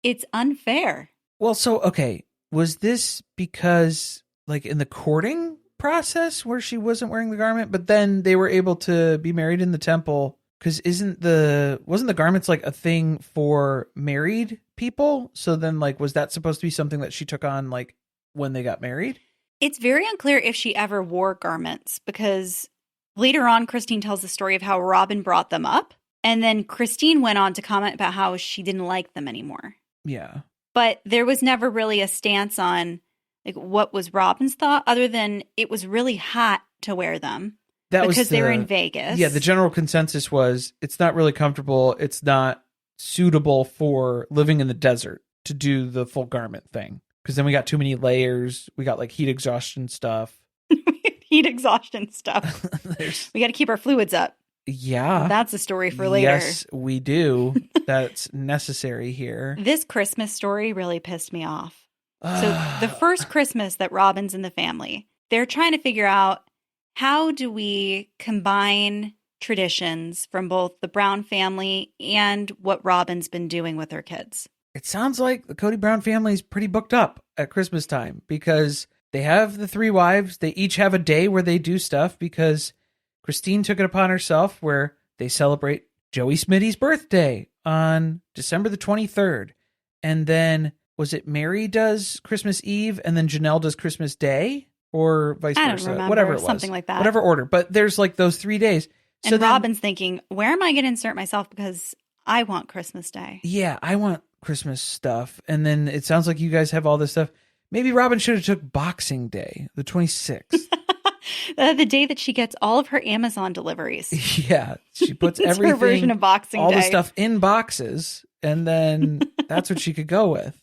It's unfair. Well, so, okay, was this because, like, in the courting process where she wasn't wearing the garment, but then they were able to be married in the temple? Because wasn't the garments like a thing for married people? So then, like, was that supposed to be something that she took on, like, when they got married? It's very unclear if she ever wore garments, because later on, Christine tells the story of how Robyn brought them up. And then Christine went on to comment about how she didn't like them anymore. Yeah. But there was never really a stance on like what was Robyn's thought, other than it was really hot to wear them because they were in Vegas. Yeah, the general consensus was it's not really comfortable. It's not suitable for living in the desert to do the full garment thing. Because then we got too many layers. We got like heat exhaustion stuff. We got to keep our fluids up. Yeah. That's a story for later. Yes, we do. That's necessary here. This Christmas story really pissed me off. So the first Christmas that Robyn's in the family, they're trying to figure out how do we combine traditions from both the Brown family and what Robyn's been doing with her kids. It sounds like the Kody Brown family is pretty booked up at Christmas time because they have the 3 wives. They each have a day where they do stuff because Christine took it upon herself where they celebrate Joey Smitty's birthday on December the 23rd. And then, was it Mary does Christmas Eve and then Janelle does Christmas Day? Or vice versa? I don't remember. Whatever it was. Something like that. Whatever order. But there's like those 3 days. And so Robyn's thinking, where am I going to insert myself? Because I want Christmas Day. Yeah, I want Christmas stuff. And then it sounds like you guys have all this stuff. Maybe Robyn should have took Boxing Day, the 26th. The day that she gets all of her Amazon deliveries. Yeah, she puts everything, her version of Boxing all Day. the stuff in boxes, and then that's what she could go with.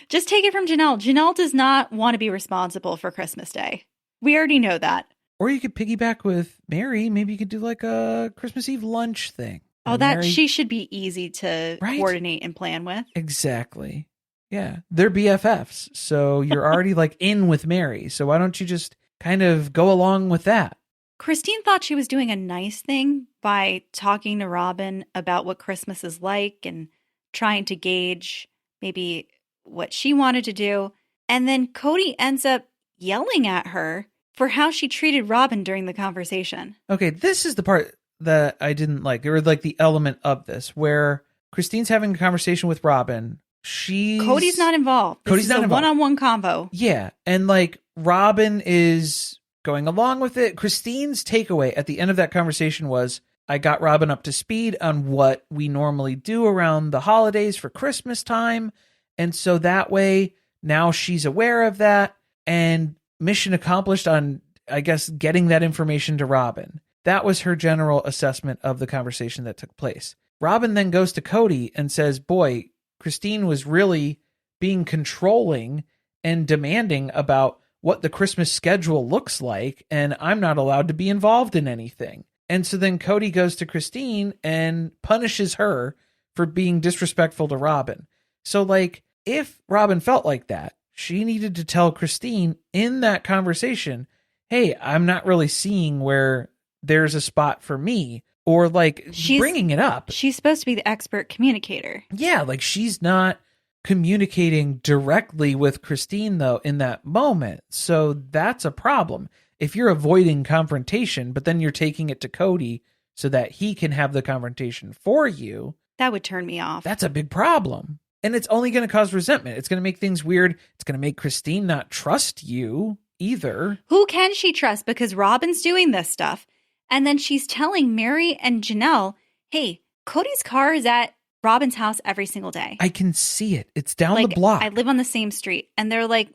Just take it from Janelle. Janelle does not want to be responsible for Christmas Day. We already know that. Or you could piggyback with Mary. Maybe you could do like a Christmas Eve lunch thing. Oh, that she should be easy to coordinate and plan with. Exactly. Yeah. They're BFFs. So you're already like in with Mary. So why don't you just kind of go along with that? Christine thought she was doing a nice thing by talking to Robyn about what Christmas is like and trying to gauge maybe what she wanted to do. And then Kody ends up yelling at her for how she treated Robyn during the conversation. Okay, this is the part that I didn't like, or like the element of this where Christine's having a conversation with Robyn. Cody's not involved. Cody's not involved. One-on-one convo. Yeah, and like Robyn is going along with it. Christine's takeaway at the end of that conversation was, I got Robyn up to speed on what we normally do around the holidays for Christmas time. And so that way, now she's aware of that. And mission accomplished on, I guess, getting that information to Robyn. That was her general assessment of the conversation that took place. Robyn then goes to Kody and says, boy, Christine was really being controlling and demanding about what the Christmas schedule looks like, and I'm not allowed to be involved in anything. And so then Kody goes to Christine and punishes her for being disrespectful to Robyn. So like, if Robyn felt like that, she needed to tell Christine in that conversation, hey, I'm not really seeing where there's a spot for me, or like bringing it up. She's supposed to be the expert communicator. Yeah, like she's not communicating directly with Christine though in that moment. So that's a problem. If you're avoiding confrontation, but then you're taking it to Kody so that he can have the confrontation for you, that would turn me off. That's a big problem. And it's only going to cause resentment. It's going to make things weird. It's going to make Christine not trust you either. Who can she trust? Because Robyn's doing this stuff. And then she's telling Mary and Janelle, hey, Cody's car is at Robyn's house every single day. I can see it. It's down the block. I live on the same street. And they're like,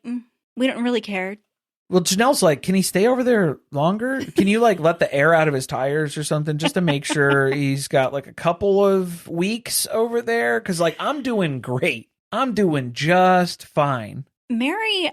we don't really care. Well, Janelle's like, can he stay over there longer? Can you like let the air out of his tires or something just to make sure he's got like a couple of weeks over there? Because like, I'm doing great. I'm doing just fine. Mary,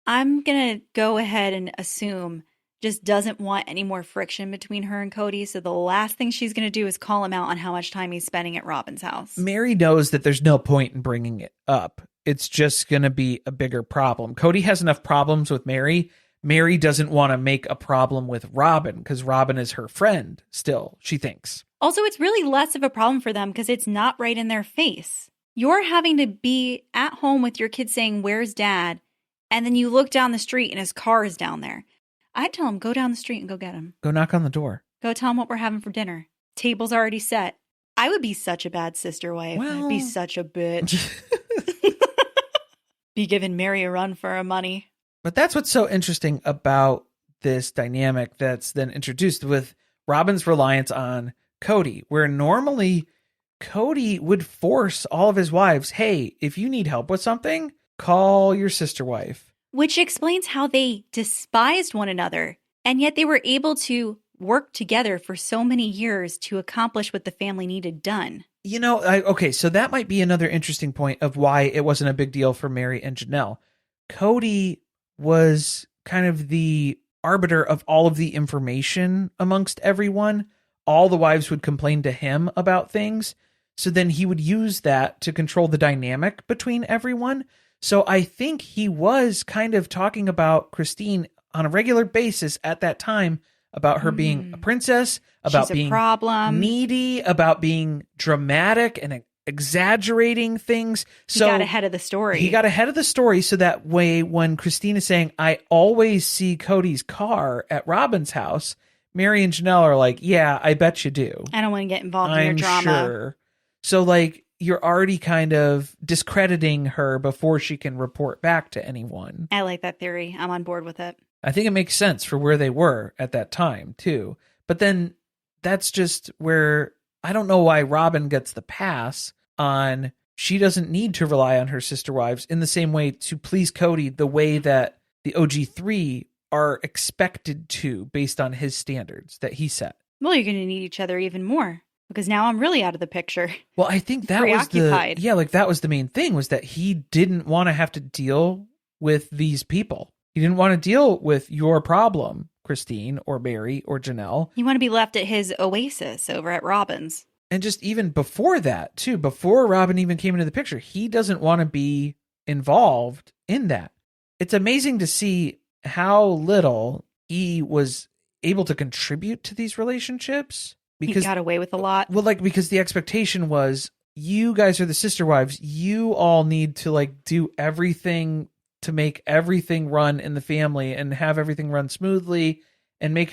I'm going to go ahead and assume just doesn't want any more friction between her and Kody. So the last thing she's going to do is call him out on how much time he's spending at Robyn's house. Mary knows that there's no point in bringing it up. It's just going to be a bigger problem. Kody has enough problems with Mary. Mary doesn't want to make a problem with Robyn because Robyn is her friend still, she thinks. Also, it's really less of a problem for them because it's not right in their face. You're having to be at home with your kid saying, where's dad? And then you look down the street and his car is down there. I'd tell him, go down the street and go get him. Go knock on the door. Go tell him what we're having for dinner. Table's already set. I would be such a bad sister wife. I'd be such a bitch. Be giving Mary a run for her money. But that's what's so interesting about this dynamic that's then introduced with Robyn's reliance on Kody, where normally Kody would force all of his wives, hey, if you need help with something, call your sister wife. Which explains how they despised one another, and yet they were able to work together for so many years to accomplish what the family needed done. You know, okay, so that might be another interesting point of why it wasn't a big deal for Mary and Janelle. Kody was kind of the arbiter of all of the information amongst everyone. All the wives would complain to him about things. So then he would use that to control the dynamic between everyone. So I think he was kind of talking about Christine on a regular basis at that time about her being a princess, about being problem, needy, about being dramatic and exaggerating things. So he got ahead of the story. He got ahead of the story so that way when Christine is saying, I always see Cody's car at Robyn's house, Mary and Janelle are like, yeah, I bet you do. I don't want to get involved in your drama. Sure. So like, you're already kind of discrediting her before she can report back to anyone. I like that theory. I'm on board with it. I think it makes sense for where they were at that time too. But then that's just where I don't know why Robyn gets the pass on she doesn't need to rely on her sister wives in the same way to please Kody the way that the OG3 are expected to based on his standards that he set. Well, you're going to need each other even more. because now I'm really out of the picture. Well, I think that Preoccupied. that was the main thing, was that he didn't want to have to deal with these people. He didn't want to deal with your problem, Christine or Mary or Janelle. You want to be left at his oasis over at Robyn's. And just even before that, too, before Robyn even came into the picture, he doesn't want to be involved in that. It's amazing to see how little he was able to contribute to these relationships. Because he got away with a lot. Well, like, because the expectation was, you guys are the sister wives. You all need to like do everything to make everything run in the family and have everything run smoothly and make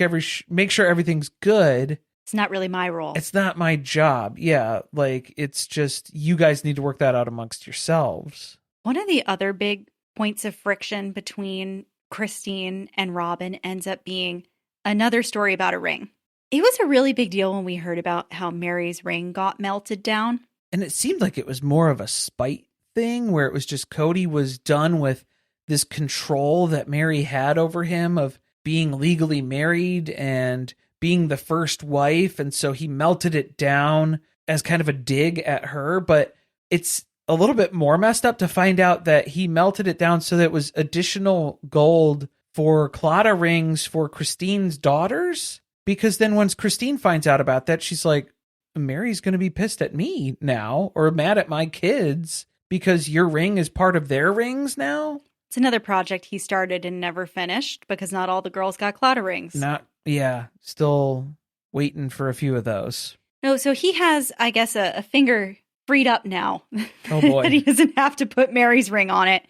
sure everything's good. It's not really my role. It's not my job. Yeah. Like, it's just, you guys need to work that out amongst yourselves. One of the other big points of friction between Christine and Robyn ends up being another story about a ring. It was a really big deal when we heard about how Mary's ring got melted down. And it seemed like it was more of a spite thing, where it was just Kody was done with this control that Mary had over him of being legally married and being the first wife. And so he melted it down as kind of a dig at her. But it's a little bit more messed up to find out that he melted it down so that it was additional gold for Claddagh rings for Christine's daughters. Because then once Christine finds out about that, she's like, Mary's going to be pissed at me now, or mad at my kids because your ring is part of their rings now. It's another project he started and never finished because not all the girls got Claddagh rings. Still waiting for a few of those. No, so he has, I guess, a finger freed up now. Oh boy. That he doesn't have to put Mary's ring on it.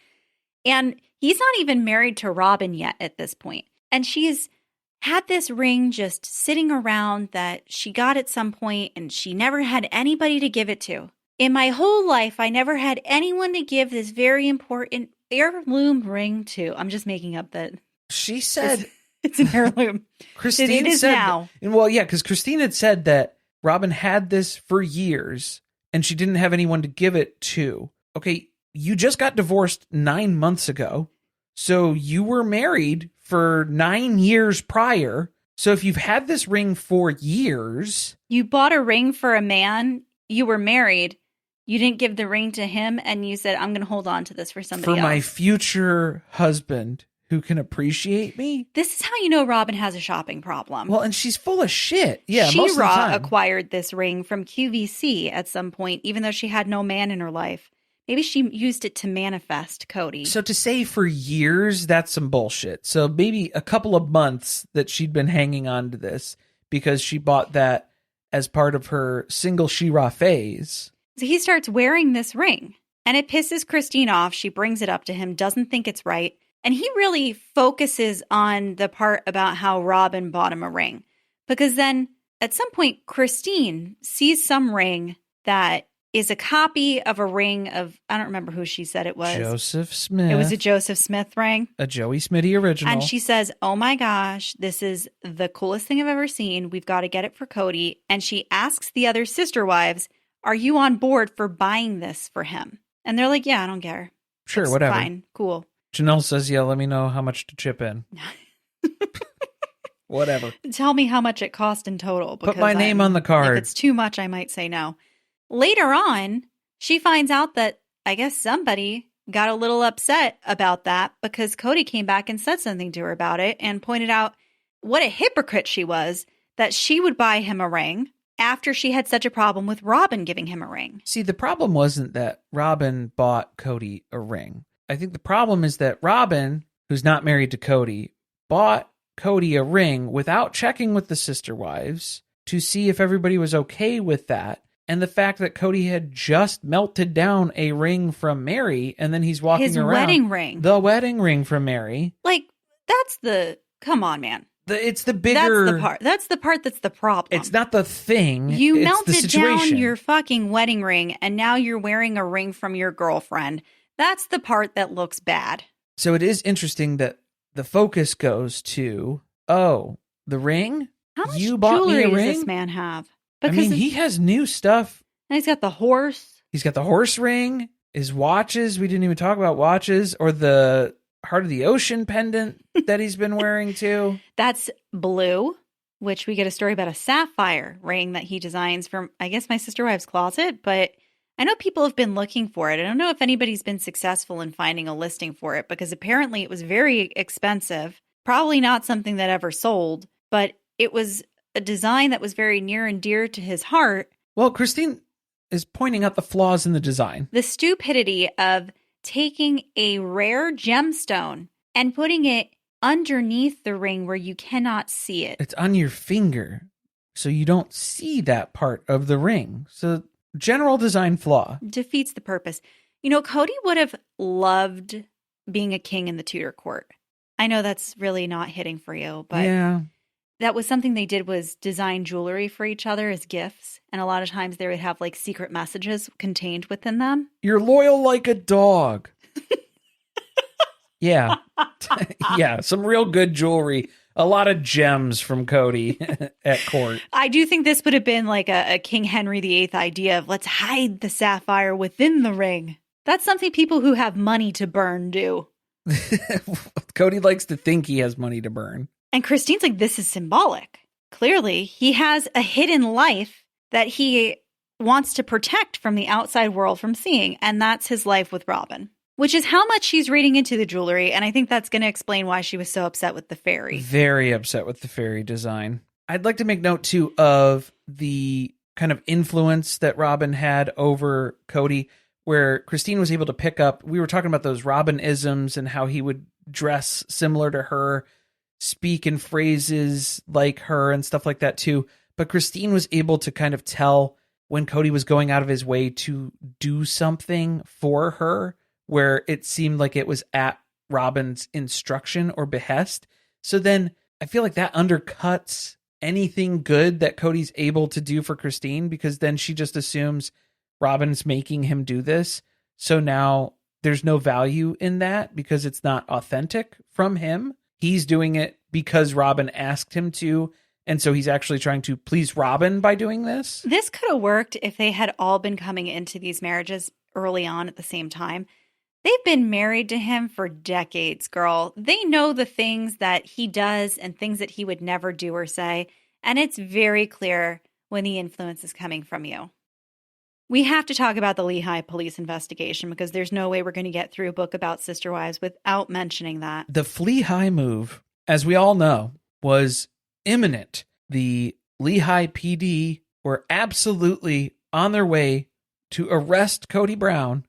And he's not even married to Robyn yet at this point. And she's had this ring just sitting around that she got at some point and she never had anybody to give it to. In my whole life, I never had anyone to give this very important heirloom ring to. I'm just making up that. She said it's an heirloom. Christine it is said now. Well, yeah, because Christine had said that Robyn had this for years and she didn't have anyone to give it to. Okay, you just got divorced 9 months ago. So you were married for 9 years prior. So if you've had this ring for years. You bought a ring for a man. You were married. You didn't give the ring to him. And you said, I'm going to hold on to this for somebody else. For my future husband who can appreciate me. This is how you know Robyn has a shopping problem. Well, and she's full of shit. Yeah, most of the She-Ra time. acquired this ring from QVC at some point, even though she had no man in her life. Maybe she used it to manifest Kody. So to say for years, that's some bullshit. So maybe a couple of months that she'd been hanging on to this because she bought that as part of her single She-Ra phase. So he starts wearing this ring and it pisses Christine off. She brings it up to him, doesn't think it's right. And he really focuses on the part about how Robyn bought him a ring. Because then at some point, Christine sees some ring that is a copy of a ring of, I don't remember who she said it was. Joseph Smith. It was a Joseph Smith ring. A Joey Smitty original. And she says, oh my gosh, this is the coolest thing I've ever seen. We've got to get it for Kody. And she asks the other sister wives, are you on board for buying this for him? And they're like, yeah, I don't care. Sure, it's whatever. Fine, cool. Janelle says, yeah, let me know how much to chip in. Whatever. Tell me how much it cost in total. Put my name on the card. If it's too much, I might say no. Later on, she finds out that I guess somebody got a little upset about that because Kody came back and said something to her about it and pointed out what a hypocrite she was that she would buy him a ring after she had such a problem with Robyn giving him a ring. See, the problem wasn't that Robyn bought Kody a ring. I think the problem is that Robyn, who's not married to Kody, bought Kody a ring without checking with the sister wives to see if everybody was okay with that. And the fact that Kody had just melted down a ring from Mary, and then he's walking around. His wedding ring. The wedding ring from Mary. Like, come on, man. It's the bigger. That's the part that's the problem. It's not the thing. You it's melted the situation. down your fucking wedding ring, and now you're wearing a ring from your girlfriend. That's the part that looks bad. So it is interesting that the focus goes to, the ring? How much you bought jewelry me a does ring? this man have? I mean, he has new stuff. And he's got the horse. He's got the horse ring, his watches. We didn't even talk about watches, or the Heart of the Ocean pendant that he's been wearing too. That's blue. which we get a story about a sapphire ring that he designs from, I guess, my sister wives' closet, but I know people have been looking for it. I don't know if anybody's been successful in finding a listing for it because apparently it was very expensive, probably not something that ever sold, but it was a design that was very near and dear to his heart. Well, Christine is pointing out the flaws in the design. The stupidity of taking a rare gemstone and putting it underneath the ring where you cannot see it. It's on your finger, so you don't see that part of the ring. So general design flaw. Defeats the purpose. You know, Kody would have loved being a king in the Tudor court. I know that's really not hitting for you, but yeah, that was something they did, was design jewelry for each other as gifts. And a lot of times they would have like secret messages contained within them. You're loyal like a dog. Yeah. Yeah, some real good jewelry. A lot of gems from Kody at court. I do think this would have been like a King Henry VIII idea of let's hide the sapphire within the ring. That's something people who have money to burn do. Kody likes to think he has money to burn. And Christine's like, this is symbolic. Clearly, he has a hidden life that he wants to protect from the outside world from seeing. And that's his life with Robyn, which is how much she's reading into the jewelry. And I think that's going to explain why she was so upset with the fairy. Very upset with the fairy design. I'd like to make note, too, of the kind of influence that Robyn had over Kody, where Christine was able to pick up. We were talking about those Robyn-isms and how he would dress similar to her, speak in phrases like her and stuff like that, too. But Christine was able to kind of tell when Kody was going out of his way to do something for her, where it seemed like it was at Robyn's instruction or behest. So then I feel like that undercuts anything good that Cody's able to do for Christine, because then she just assumes Robyn's making him do this. So now there's no value in that because it's not authentic from him. He's doing it because Robyn asked him to. And so he's actually trying to please Robyn by doing this. This could have worked if they had all been coming into these marriages early on at the same time. They've been married to him for decades, girl. They know the things that he does and things that he would never do or say. And it's very clear when the influence is coming from you. We have to talk about the Lehigh police investigation because there's no way we're going to get through a book about sister wives without mentioning that. The Flee High move, as we all know, was imminent. The Lehigh PD were absolutely on their way to arrest Kody Brown.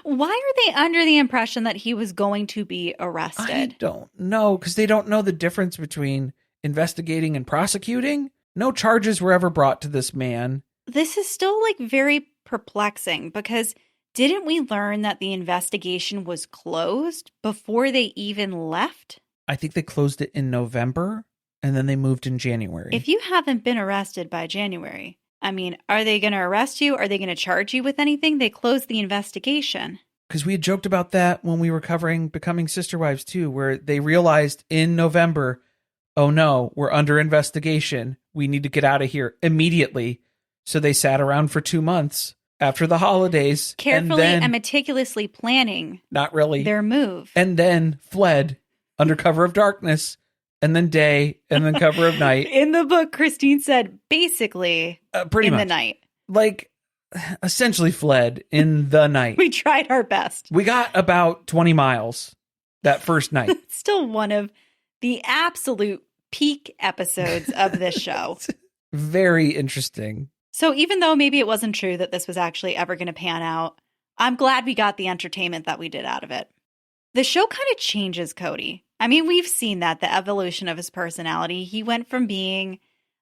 Why are they under the impression that he was going to be arrested? I don't know, because they don't know the difference between investigating and prosecuting. No charges were ever brought to this man. This is still like very perplexing because didn't we learn that the investigation was closed before they even left? I think they closed it in November and then they moved in January. If you haven't been arrested by January, I mean, are they going to arrest you? Are they going to charge you with anything? They closed the investigation. Because we had joked about that when we were covering Becoming Sister Wives too, where they realized in November, oh no, we're under investigation. We need to get out of here immediately. So they sat around for 2 months after the holidays. Carefully and meticulously planning. Not really. Their move. And then fled under cover of darkness. And then day, and then cover of night. In the book, Christine said, basically, pretty much. The night. Like, essentially fled in the night. We tried our best. We got about 20 miles that first night. Still one of the absolute peak episodes of this show. Very interesting. So even though maybe it wasn't true that this was actually ever going to pan out, I'm glad we got the entertainment that we did out of it. The show kind of changes Kody. I mean, we've seen that, the evolution of his personality. He went from being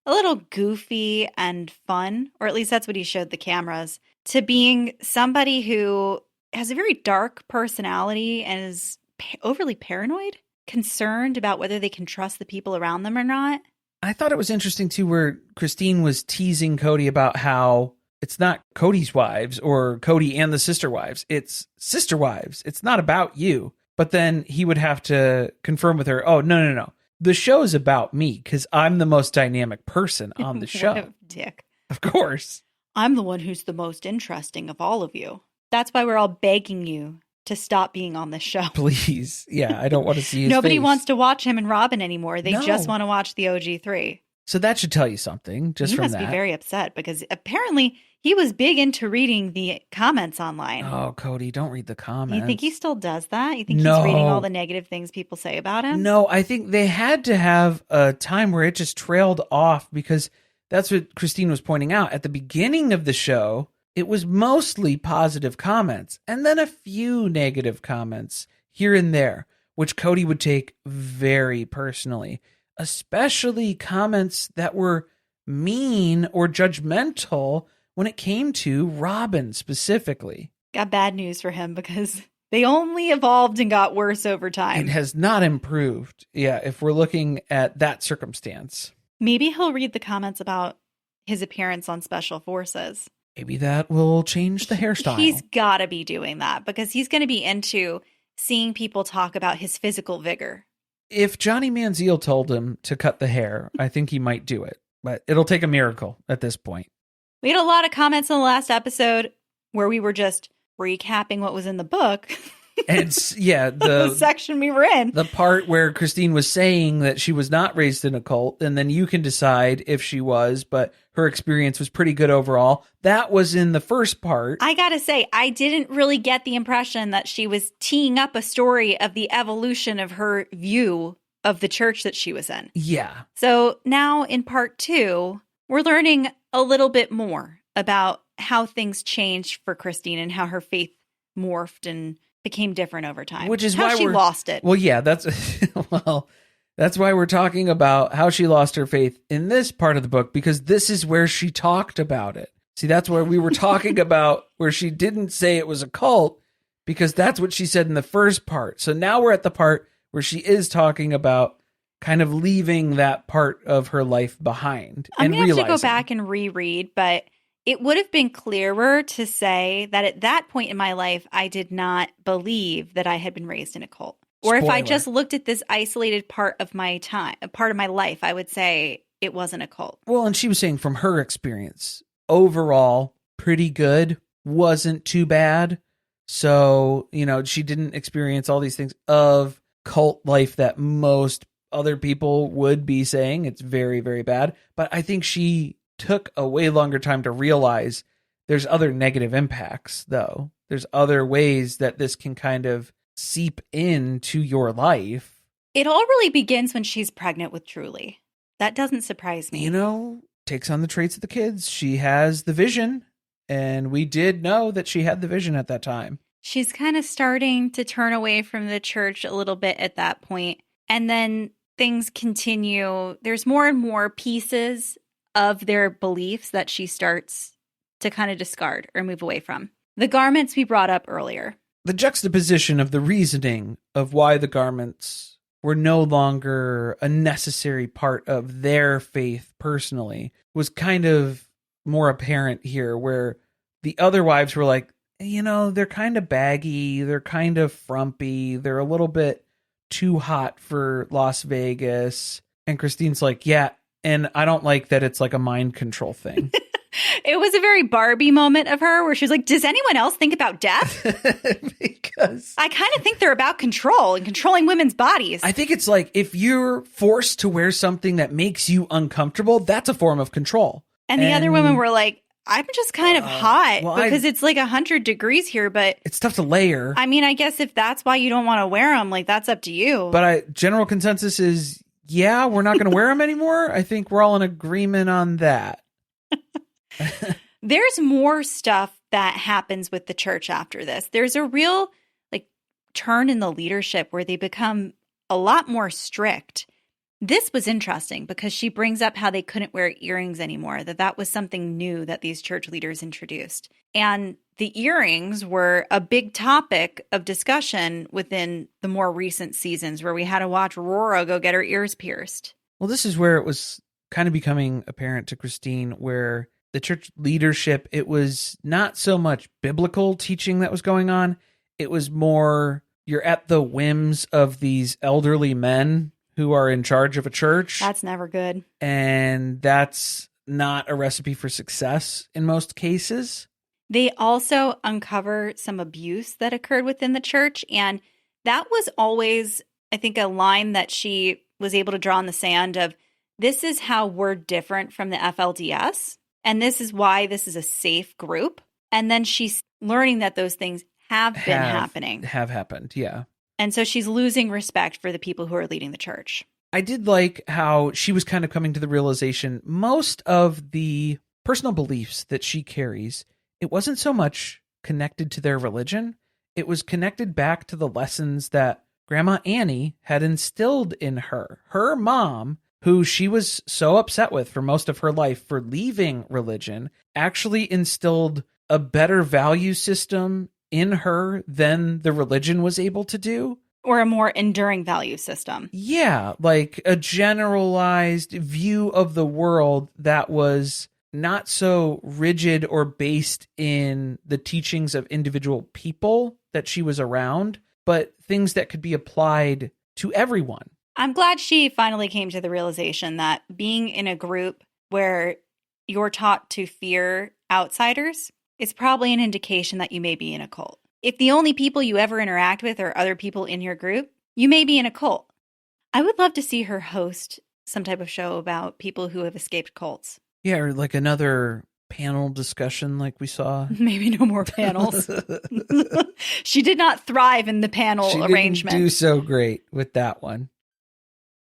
a little goofy and fun, or at least that's what he showed the cameras, to being somebody who has a very dark personality and is overly paranoid, concerned about whether they can trust the people around them or not. I thought it was interesting, too, where Christine was teasing Kody about how it's not Cody's wives or Kody and the sister wives. It's sister wives. It's not about you. But then he would have to confirm with her, oh, no. The show's about me because I'm the most dynamic person on the show. What a dick. Of course. I'm the one who's the most interesting of all of you. That's why we're all begging you to stop being on this show. Please. Yeah, I don't want to see his Nobody face. wants to watch him and Robyn anymore. They No. just want to watch the OG3. So that should tell you something, just He from must that. be very upset because apparently he was big into reading the comments online. Oh, Kody, don't read the comments. You think he still does that? You think No. he's reading all the negative things people say about him? No, I think they had to have a time where it just trailed off, because that's what Christine was pointing out. At the beginning of the show, it was mostly positive comments and then a few negative comments here and there, which Kody would take very personally, especially comments that were mean or judgmental when it came to Robyn specifically. Got bad news for him because they only evolved and got worse over time. It has not improved. Yeah, if we're looking at that circumstance. Maybe he'll read the comments about his appearance on Special Forces. Maybe that will change the hairstyle. He's got to be doing that because he's going to be into seeing people talk about his physical vigor. If Johnny Manziel told him to cut the hair, I think he might do it. But it'll take a miracle at this point. We had a lot of comments in the last episode where we were just recapping what was in the book. And yeah, the section we were in. The part where Christine was saying that she was not raised in a cult, and then you can decide if she was, but her experience was pretty good overall. That was in the first part. I gotta say, I didn't really get the impression that she was teeing up a story of the evolution of her view of the church that she was in. Yeah. So now in part 2, we're learning a little bit more about how things changed for Christine and how her faith morphed and became different over time. Which is how why she lost it. Well, yeah, that's that's why we're talking about how she lost her faith in this part of the book, because this is where she talked about it. See, that's where we were talking about where she didn't say it was a cult, because that's what she said in the first part. So now we're at the part where she is talking about kind of leaving that part of her life behind. I'm going to have to go realizing. back and reread, but it would have been clearer to say that at that point in my life, I did not believe that I had been raised in a cult. Or if I Spoiler. just looked at this isolated part of my time, a part of my life, I would say it wasn't a cult. Well, and she was saying from her experience, overall, pretty good, wasn't too bad. So, she didn't experience all these things of cult life that most other people would be saying. It's very, very bad. But I think she took a way longer time to realize there's other negative impacts, though. There's other ways that this can kind of seep into your life. It all really begins when she's pregnant with Truly. That doesn't surprise me. Takes on the traits of the kids. She has the vision, and we did know that she had the vision at that time. She's kind of starting to turn away from the church a little bit at that point. And then things continue. There's more and more pieces of their beliefs that she starts to kind of discard or move away from. The garments we brought up earlier. The juxtaposition of the reasoning of why the garments were no longer a necessary part of their faith personally was kind of more apparent here, where the other wives were like, they're kind of baggy, they're kind of frumpy, they're a little bit too hot for Las Vegas. And Christine's like, yeah, and I don't like that it's like a mind control thing. It was a very Barbie moment of her where she was like, does anyone else think about death? Because I kind of think they're about control and controlling women's bodies. I think it's like, if you're forced to wear something that makes you uncomfortable, that's a form of control. And the other women were like, I'm just kind of hot because it's like 100 degrees here, but it's tough to layer. I mean, I guess if that's why you don't want to wear them, like that's up to you. But general consensus is, yeah, we're not going to wear them anymore. I think we're all in agreement on that. There's more stuff that happens with the church after this. There's a real turn in the leadership where they become a lot more strict. This was interesting because she brings up how they couldn't wear earrings anymore, that was something new that these church leaders introduced. And the earrings were a big topic of discussion within the more recent seasons where we had to watch Aurora go get her ears pierced. Well, this is where it was kind of becoming apparent to Christine, where the church leadership, it was not so much biblical teaching that was going on. It was more, you're at the whims of these elderly men who are in charge of a church. That's never good. And that's not a recipe for success in most cases. They also uncover some abuse that occurred within the church. And that was always, I think, a line that she was able to draw in the sand of, this is how we're different from the FLDS. And this is why this is a safe group. And then she's learning that those things have been happening. Have happened, yeah. And so she's losing respect for the people who are leading the church. I did like how she was kind of coming to the realization most of the personal beliefs that she carries, it wasn't so much connected to their religion. It was connected back to the lessons that Grandma Annie had instilled in her. Her mom, who she was so upset with for most of her life for leaving religion, actually instilled a better value system in her than the religion was able to do. Or a more enduring value system. Yeah, like a generalized view of the world that was not so rigid or based in the teachings of individual people that she was around, but things that could be applied to everyone. I'm glad she finally came to the realization that being in a group where you're taught to fear outsiders is probably an indication that you may be in a cult. If the only people you ever interact with are other people in your group, you may be in a cult. I would love to see her host some type of show about people who have escaped cults. Yeah, or like another panel discussion like we saw. Maybe no more panels. She did not thrive in the panel arrangement. She didn't do so great with that one.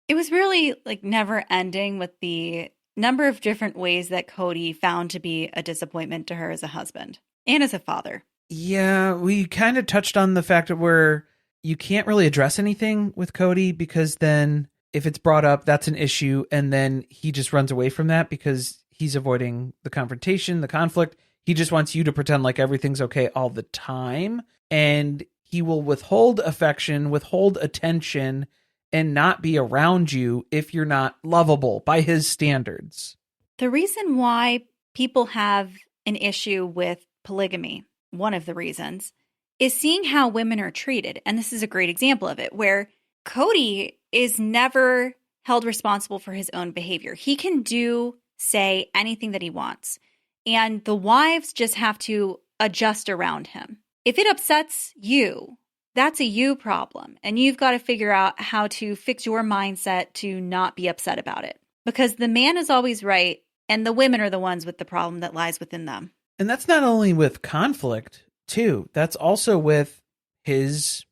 It was really like never ending with the number of different ways that Kody found to be a disappointment to her as a husband and as a father. Yeah, we kind of touched on the fact where you can't really address anything with Kody because then if it's brought up, that's an issue. And then he just runs away from that because he's avoiding the confrontation, the conflict. He just wants you to pretend like everything's okay all the time. And he will withhold affection, withhold attention, and not be around you if you're not lovable by his standards. The reason why people have an issue with polygamy, one of the reasons, is seeing how women are treated. And this is a great example of it, where Kody is never held responsible for his own behavior. He can do, say, anything that he wants. And the wives just have to adjust around him. If it upsets you, that's a you problem. And you've got to figure out how to fix your mindset to not be upset about it. Because the man is always right, and the women are the ones with the problem that lies within them. And that's not only with conflict, too. That's also with his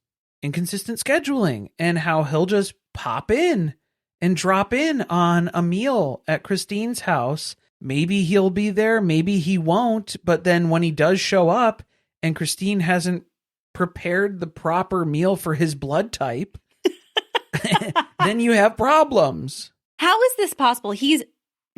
inconsistent scheduling and how he'll just pop in and drop in on a meal at Christine's house. Maybe he'll be there, maybe he won't. But then when he does show up and Christine hasn't prepared the proper meal for his blood type, then you have problems. How is this possible? He's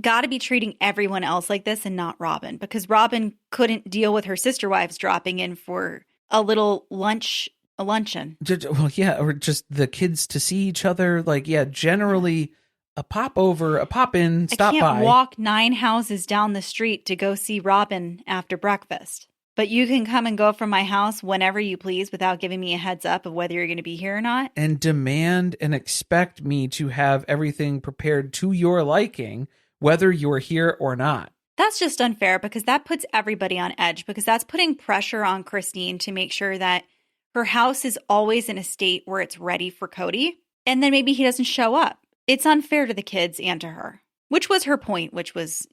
got to be treating everyone else like this and not Robyn, because Robyn couldn't deal with her sister wives dropping in for a little luncheon. Well, yeah, or just the kids to see each other. Like, yeah, generally a pop over, a pop in, stop by. I can't walk 9 houses down the street to go see Robyn after breakfast. But you can come and go from my house whenever you please without giving me a heads up of whether you're going to be here or not. And demand and expect me to have everything prepared to your liking, whether you're here or not. That's just unfair, because that puts everybody on edge, because that's putting pressure on Christine to make sure that her house is always in a state where it's ready for Kody. And then maybe he doesn't show up. It's unfair to the kids and to her, which was her point, which was,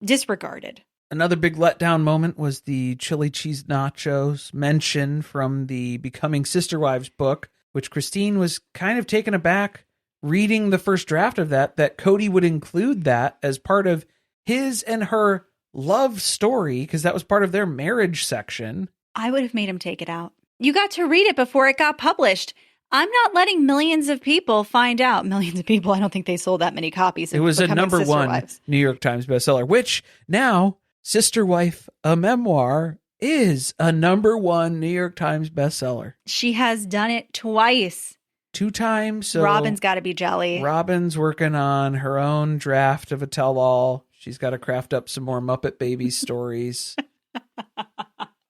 disregarded. Another big letdown moment was the chili cheese nachos mention from the Becoming Sister Wives book, which Christine was kind of taken aback reading the first draft of that Kody would include that as part of his and her love story, because that was part of their marriage section. I would have made him take it out. You got to read it before it got published. I'm not letting millions of people find out. Millions of people, I don't think they sold that many copies. It was a number one New York Times bestseller, which now Sister Wife, a Memoir, is a number one New York Times bestseller. She has done it twice. 2 times. So Robyn's got to be jelly. Robyn's working on her own draft of a tell-all. She's got to craft up some more Muppet Babies stories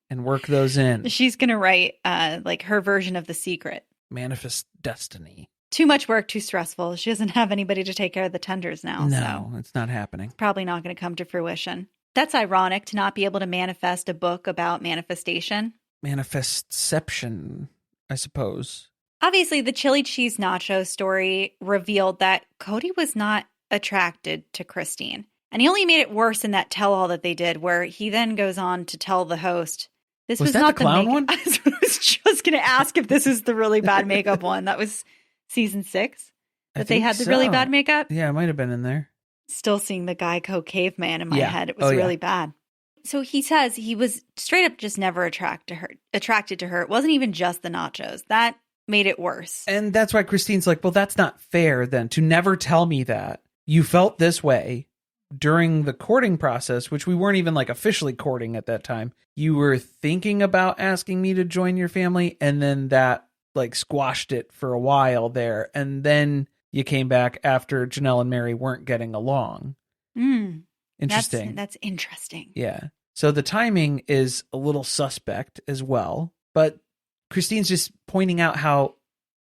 and work those in. She's going to write like her version of The Secret. Manifest Destiny. Too much work, too stressful. She doesn't have anybody to take care of the tenders now. No, it's not happening. Probably not going to come to fruition. That's ironic to not be able to manifest a book about manifestation. Manifestception, I suppose. Obviously, the chili cheese nacho story revealed that Kody was not attracted to Christine. And he only made it worse in that tell-all that they did, where he then goes on to tell the host, this was that not the clown one? I was just going to ask if this is the really bad makeup one. That was season 6, that they had the really bad makeup. Yeah, it might have been in there. Still seeing the Geico caveman in my head. It was really bad. So he says he was straight up just never attracted to her. It wasn't even just the nachos. That made it worse. And that's why Christine's like, well, that's not fair then to never tell me that. You felt this way during the courting process, which we weren't even like officially courting at that time. You were thinking about asking me to join your family, and then that like squashed it for a while there. And then you came back after Janelle and Mary weren't getting along. Interesting. That's interesting. Yeah. So the timing is a little suspect as well, but Christine's just pointing out how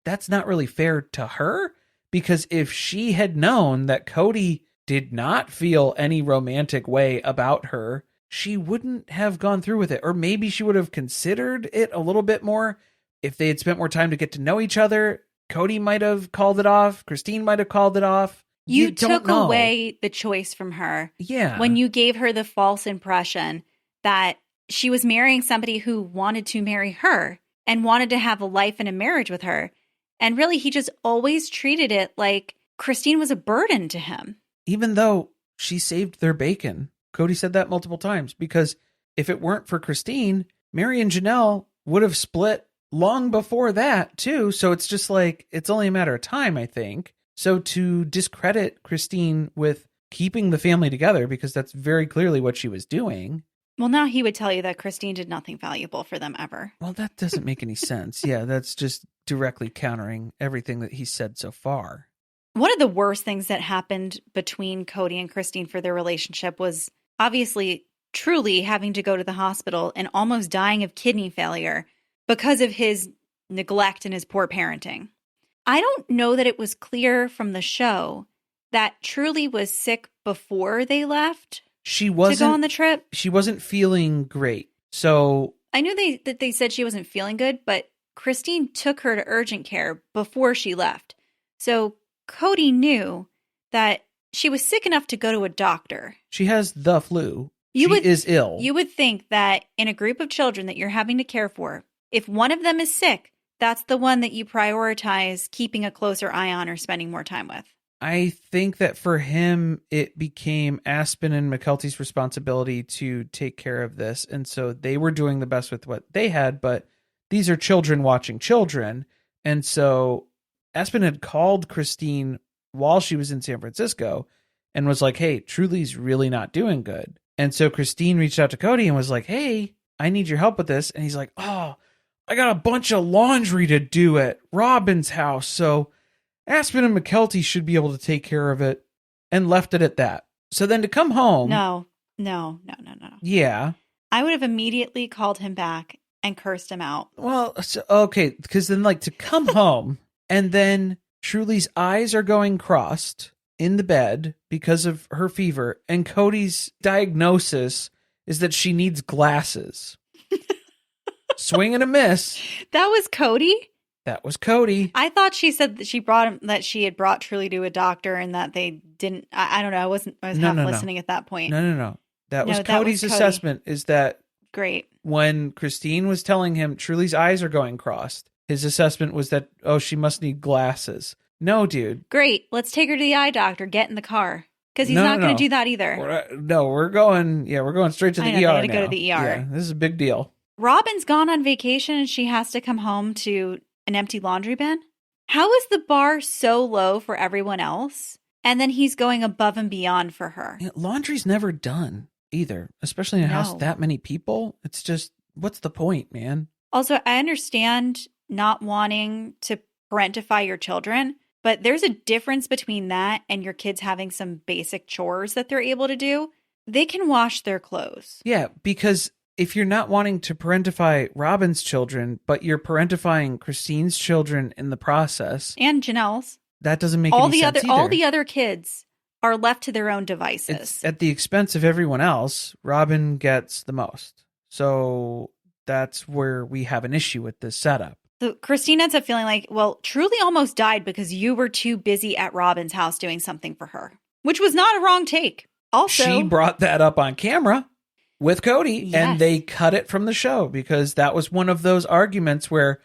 that's not really fair to her, because if she had known that Kody did not feel any romantic way about her, she wouldn't have gone through with it. Or maybe she would have considered it a little bit more if they had spent more time to get to know each other. Kody might have called it off. Christine might have called it off. You took away the choice from her. Yeah. When you gave her the false impression that she was marrying somebody who wanted to marry her and wanted to have a life and a marriage with her. And really, he just always treated it like Christine was a burden to him. Even though she saved their bacon. Kody said that multiple times, because if it weren't for Christine, Mary and Janelle would have split long before that too. So it's just like, it's only a matter of time, I think. So to discredit Christine with keeping the family together, because that's very clearly what she was doing. Well, now he would tell you that Christine did nothing valuable for them ever. Well, that doesn't make any sense. Yeah, that's just directly countering everything that he said so far. One of the worst things that happened between Kody and Christine for their relationship was obviously truly having to go to the hospital and almost dying of kidney failure because of his neglect and his poor parenting. I don't know that it was clear from the show that Truly was sick before they left. She wasn't to go on the trip. She wasn't feeling great. So I knew that they said she wasn't feeling good, but Christine took her to urgent care before she left. So Kody knew that she was sick enough to go to a doctor. She has the flu. She is ill. You would think that in a group of children that you're having to care for, if one of them is sick, that's the one that you prioritize keeping a closer eye on or spending more time with. I think that for him, it became Aspen and McKelty's responsibility to take care of this. And so they were doing the best with what they had, but these are children watching children. And so Aspen had called Christine while she was in San Francisco and was like, hey, Truly's really not doing good. And so Christine reached out to Kody and was like, hey, I need your help with this. And he's like, oh, I got a bunch of laundry to do at Robyn's house. So Aspen and McKelty should be able to take care of it, and left it at that. So then to come home. No. Yeah. I would have immediately called him back and cursed him out. Well, okay. Because then like to come home and then Truly's eyes are going crossed in the bed because of her fever. And Kody's diagnosis is that she needs glasses. Swing and a miss. That was Kody? That was Kody. I thought she said that she had brought Truly to a doctor and that they didn't. I don't know. I was half listening at that point. No. That was Cody's assessment. Is that great? When Christine was telling him Truly's eyes are going crossed, his assessment was that, oh, she must need glasses. No, dude. Great. Let's take her to the eye doctor. Get in the car. Because he's not going to do that either. We're going straight to the ER. They had to go to the ER. Yeah, this is a big deal. Robyn's gone on vacation and she has to come home to an empty laundry bin. How is the bar so low for everyone else? And then he's going above and beyond for her. Yeah, laundry's never done either, especially in a house with that many people. It's just, what's the point, man? Also, I understand not wanting to parentify your children, but there's a difference between that and your kids having some basic chores that they're able to do. They can wash their clothes. Yeah, because if you're not wanting to parentify Robyn's children, but you're parentifying Christine's children in the process. And Janelle's. That doesn't make any sense either. All the other kids are left to their own devices. It's at the expense of everyone else. Robyn gets the most. So that's where we have an issue with this setup. So Christine ends up feeling like, well, Truly almost died because you were too busy at Robyn's house doing something for her, which was not a wrong take. Also, she brought that up on camera with Kody, Yes. and they cut it from the show because that was one of those arguments where,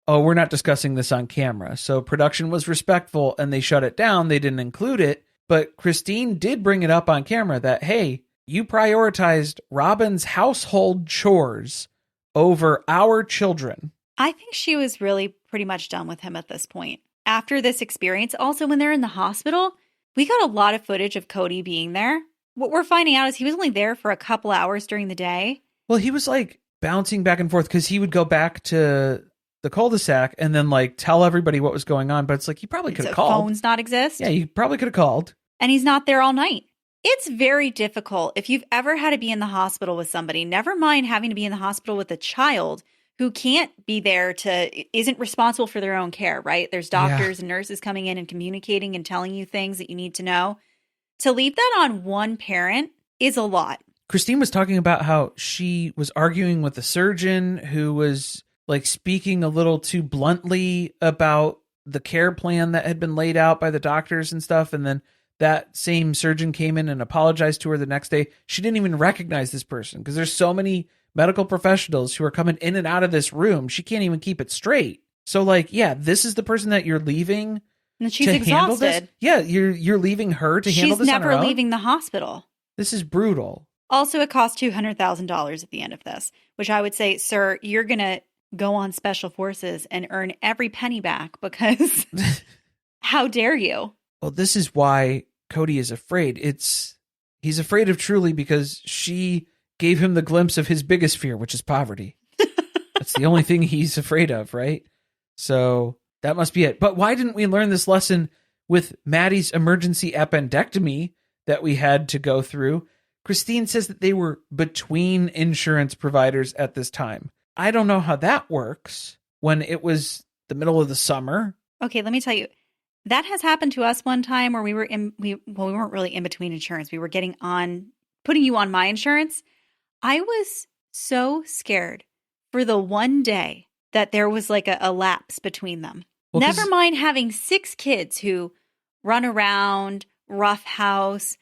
oh, we're not discussing this on camera. So production was respectful and they shut it down. They didn't include it. But Christine did bring it up on camera that, hey, you prioritized Robyn's household chores over our children. I think she was really pretty much done with him at this point. After this experience, also when they're in the hospital, we got a lot of footage of Kody being there. What we're finding out is he was only there for a couple hours during the day. Well, he was like bouncing back and forth because he would go back to the cul-de-sac and then like tell everybody what was going on. But it's like, he probably could have called. Phones not exist. Yeah, he probably could have called. And he's not there all night. It's very difficult. If you've ever had to be in the hospital with somebody, never mind having to be in the hospital with a child who can't be there isn't responsible for their own care, right? There's doctors and nurses coming in and communicating and telling you things that you need to know. To leave that on one parent is a lot. Christine was talking about how she was arguing with the surgeon who was like speaking a little too bluntly about the care plan that had been laid out by the doctors and stuff. And then that same surgeon came in and apologized to her the next day. She didn't even recognize this person because there's so many medical professionals who are coming in and out of this room. She can't even keep it straight. So like, yeah, this is the person that you're leaving. And she's to handle this? exhausted. Yeah, you're leaving her to handle this on her own? She's never leaving the hospital. This is brutal. Also, it cost $200,000 at the end of this, which I would say, sir, you're going to go on special forces and earn every penny back because how dare you? Well, this is why Kody is afraid. He's afraid of Truly because she gave him the glimpse of his biggest fear, which is poverty. That's the only thing he's afraid of, right? So that must be it. But why didn't we learn this lesson with Maddie's emergency appendectomy that we had to go through? Christine says that they were between insurance providers at this time. I don't know how that works when it was the middle of the summer. Okay, let me tell you. That has happened to us one time where we weren't really in between insurance. We were putting you on my insurance. I was so scared for the one day that there was like a lapse between them. Well, never mind having 6 kids who run around, roughhouse,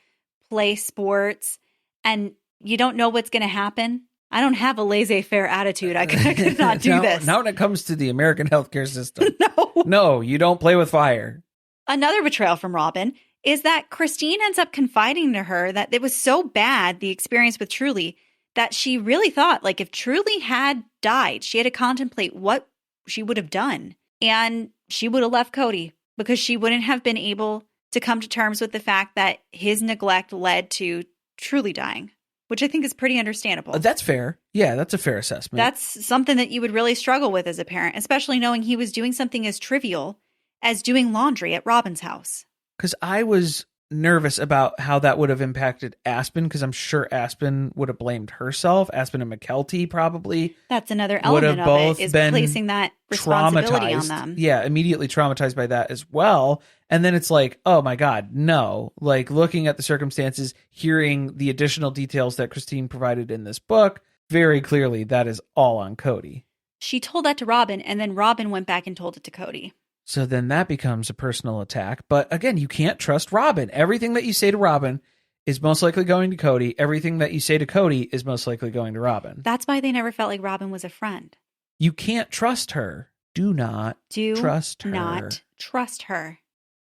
play sports, and you don't know what's going to happen. I don't have a laissez-faire attitude. I could not do this. Not when it comes to the American healthcare system. No. No, you don't play with fire. Another betrayal from Robyn is that Christine ends up confiding to her that it was so bad, the experience with Truly, that she really thought, like, if Truly had died, she had to contemplate what she would have done. And she would have left Kody because she wouldn't have been able to come to terms with the fact that his neglect led to Truly dying, which I think is pretty understandable. That's fair. Yeah, that's a fair assessment. That's something that you would really struggle with as a parent, especially knowing he was doing something as trivial as doing laundry at Robyn's house. Because I was nervous about how that would have impacted Aspen, because I'm sure Aspen would have blamed herself. Aspen and McKelty probably. That's another element of it, is placing that responsibility on them. Yeah, immediately traumatized by that as well. And then it's like, oh my God, no. Like looking at the circumstances, hearing the additional details that Christine provided in this book, very clearly that is all on Kody. She told that to Robyn, and then Robyn went back and told it to Kody. So then that becomes a personal attack. But again, you can't trust Robyn. Everything that you say to Robyn is most likely going to Kody. Everything that you say to Kody is most likely going to Robyn. That's why they never felt like Robyn was a friend. You can't trust her. Do not trust her.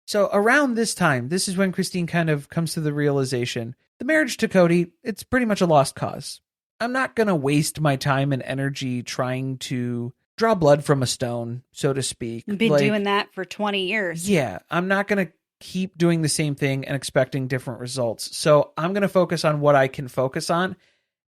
So around this time, this is when Christine kind of comes to the realization, the marriage to Kody, it's pretty much a lost cause. I'm not going to waste my time and energy trying to draw blood from a stone, so to speak. You've been doing that for 20 years. Yeah, I'm not going to keep doing the same thing and expecting different results. So I'm going to focus on what I can focus on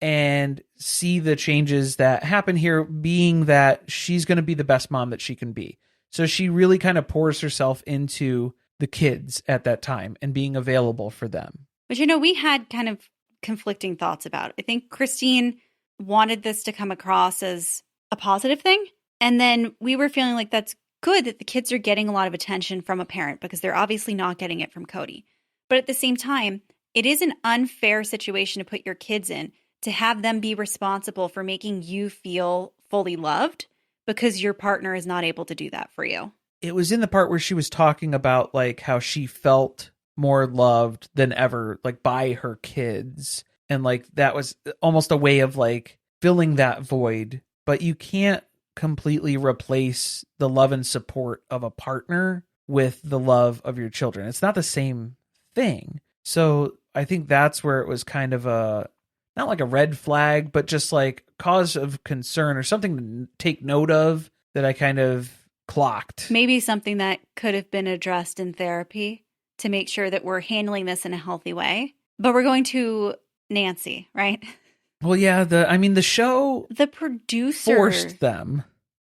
and see the changes that happen here, being that she's going to be the best mom that she can be. So she really kind of pours herself into the kids at that time and being available for them. But, we had kind of conflicting thoughts about it. I think Christine wanted this to come across as a positive thing. And then we were feeling like that's good that the kids are getting a lot of attention from a parent because they're obviously not getting it from Kody. But at the same time, it is an unfair situation to put your kids in, to have them be responsible for making you feel fully loved because your partner is not able to do that for you. It was in the part where she was talking about like how she felt more loved than ever, like by her kids. And like that was almost a way of like filling that void. But you can't completely replace the love and support of a partner with the love of your children. It's not the same thing. So I think that's where it was kind of a, not like a red flag, but just like cause of concern or something to take note of that I kind of clocked. Maybe something that could have been addressed in therapy to make sure that we're handling this in a healthy way. But we're going to Nancy, right? Well, yeah, the show The producer forced them.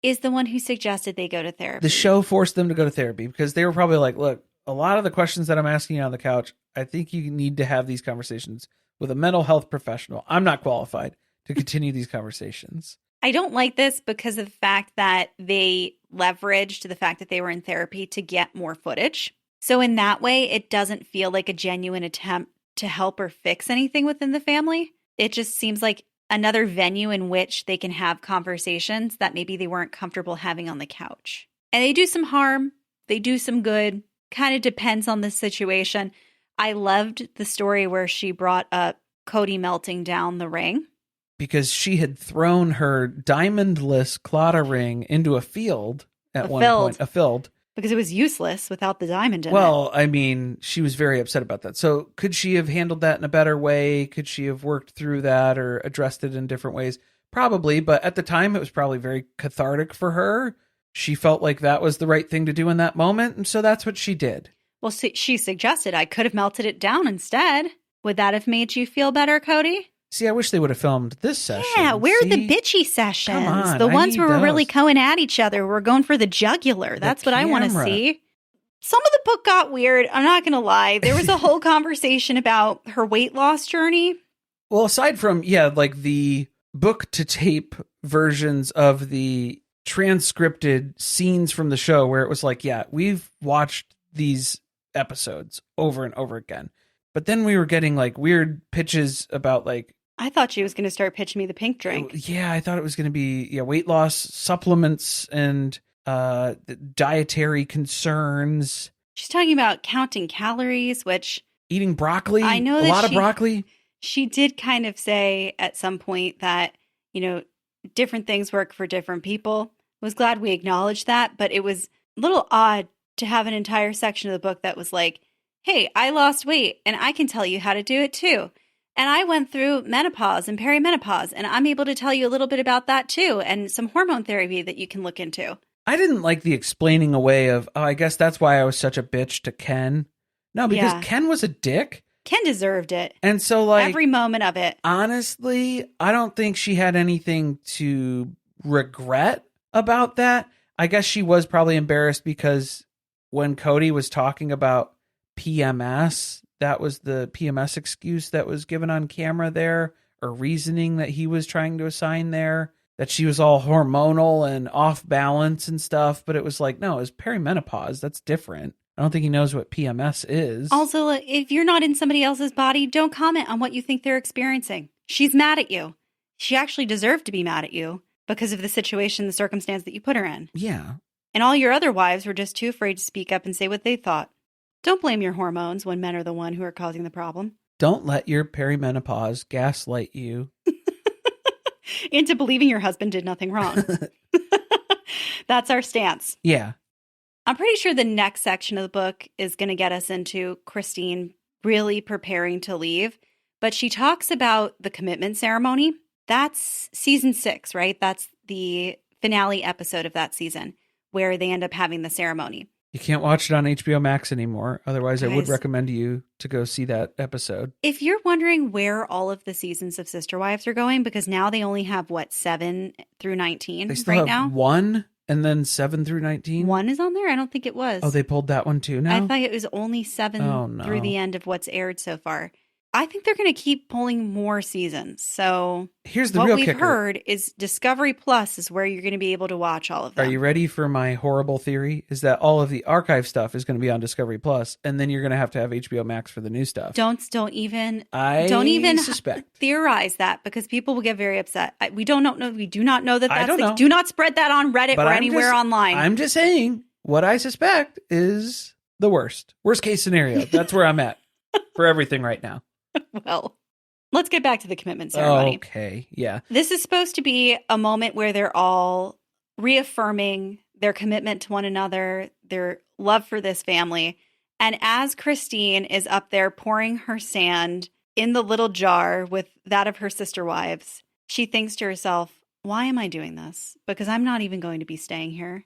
is the one who suggested they go to therapy. The show forced them to go to therapy because they were probably like, look, a lot of the questions that I'm asking you on the couch, I think you need to have these conversations with a mental health professional. I'm not qualified to continue these conversations. I don't like this because of the fact that they leveraged the fact that they were in therapy to get more footage. So in that way, it doesn't feel like a genuine attempt to help or fix anything within the family. It just seems like another venue in which they can have conversations that maybe they weren't comfortable having on the couch. And they do some harm, they do some good, kind of depends on the situation. I loved the story where she brought up Kody melting down the ring. Because she had thrown her diamondless Claddagh ring into a field at one point. A field. Because it was useless without the diamond in it. Well, I mean, she was very upset about that. So could she have handled that in a better way? Could she have worked through that or addressed it in different ways? Probably. But at the time, it was probably very cathartic for her. She felt like that was the right thing to do in that moment. And so that's what she did. Well, she suggested I could have melted it down instead. Would that have made you feel better, Kody? See, I wish they would have filmed this session. Yeah, where are the bitchy sessions? Come on, the ones where we're those. really going at each other. We're going for the jugular. That's what I want to see. Some of the book got weird. I'm not going to lie. There was a whole conversation about her weight loss journey. Well, aside from, like the book to tape versions of the transcripted scenes from the show where it was like, yeah, we've watched these episodes over and over again. But then we were getting like weird pitches about like, I thought she was going to start pitching me the pink drink. Yeah, I thought it was going to be weight loss supplements and dietary concerns. She's talking about counting calories, which eating broccoli. I know a lot of broccoli. She did kind of say at some point that, different things work for different people. I was glad we acknowledged that, but it was a little odd to have an entire section of the book that was like, hey, I lost weight and I can tell you how to do it too. And I went through menopause and perimenopause, and I'm able to tell you a little bit about that too, and some hormone therapy that you can look into. I didn't like the explaining away of, I guess that's why I was such a bitch to Ken. No, because Ken was a dick. Ken deserved it. And so every moment of it. Honestly, I don't think she had anything to regret about that. I guess she was probably embarrassed because when Kody was talking about PMS, that was the PMS excuse that was given on camera there, or reasoning that he was trying to assign there, that she was all hormonal and off balance and stuff. But it was like, no, it was perimenopause. That's different. I don't think he knows what PMS is. Also, if you're not in somebody else's body, don't comment on what you think they're experiencing. She's mad at you. She actually deserved to be mad at you because of the situation, the circumstance that you put her in. Yeah. And all your other wives were just too afraid to speak up and say what they thought. Don't blame your hormones when men are the one who are causing the problem. Don't let your perimenopause gaslight you into believing your husband did nothing wrong. That's our stance. Yeah. I'm pretty sure the next section of the book is going to get us into Christine really preparing to leave. But she talks about the commitment ceremony. That's season 6, right? That's the finale episode of that season where they end up having the ceremony. You can't watch it on HBO Max anymore. Otherwise, Guys, I would recommend you to go see that episode. If you're wondering where all of the seasons of Sister Wives are going, because now they only have, 7 through 19 they still right have now? 1 and then 7 through 19? 1 is on there? I don't think it was. Oh, they pulled that one too now? I thought it was only 7 no. through the end of what's aired so far. I think they're going to keep pulling more seasons. So here's the what real we've kicker. heard is Discovery Plus is where you're going to be able to watch all of them. Are you ready for my horrible theory? Is that all of the archive stuff is going to be on Discovery Plus, and then you're going to have HBO Max for the new stuff. Don't even suspect. theorize that, because people will get very upset. We do not know that I that's don't know. do not spread that on Reddit or anywhere online. I'm just saying what I suspect is the worst case scenario. That's where I'm at for everything right now. Well, let's get back to the commitment ceremony. Okay, yeah. This is supposed to be a moment where they're all reaffirming their commitment to one another, their love for this family. And as Christine is up there pouring her sand in the little jar with that of her sister wives, she thinks to herself, why am I doing this? Because I'm not even going to be staying here.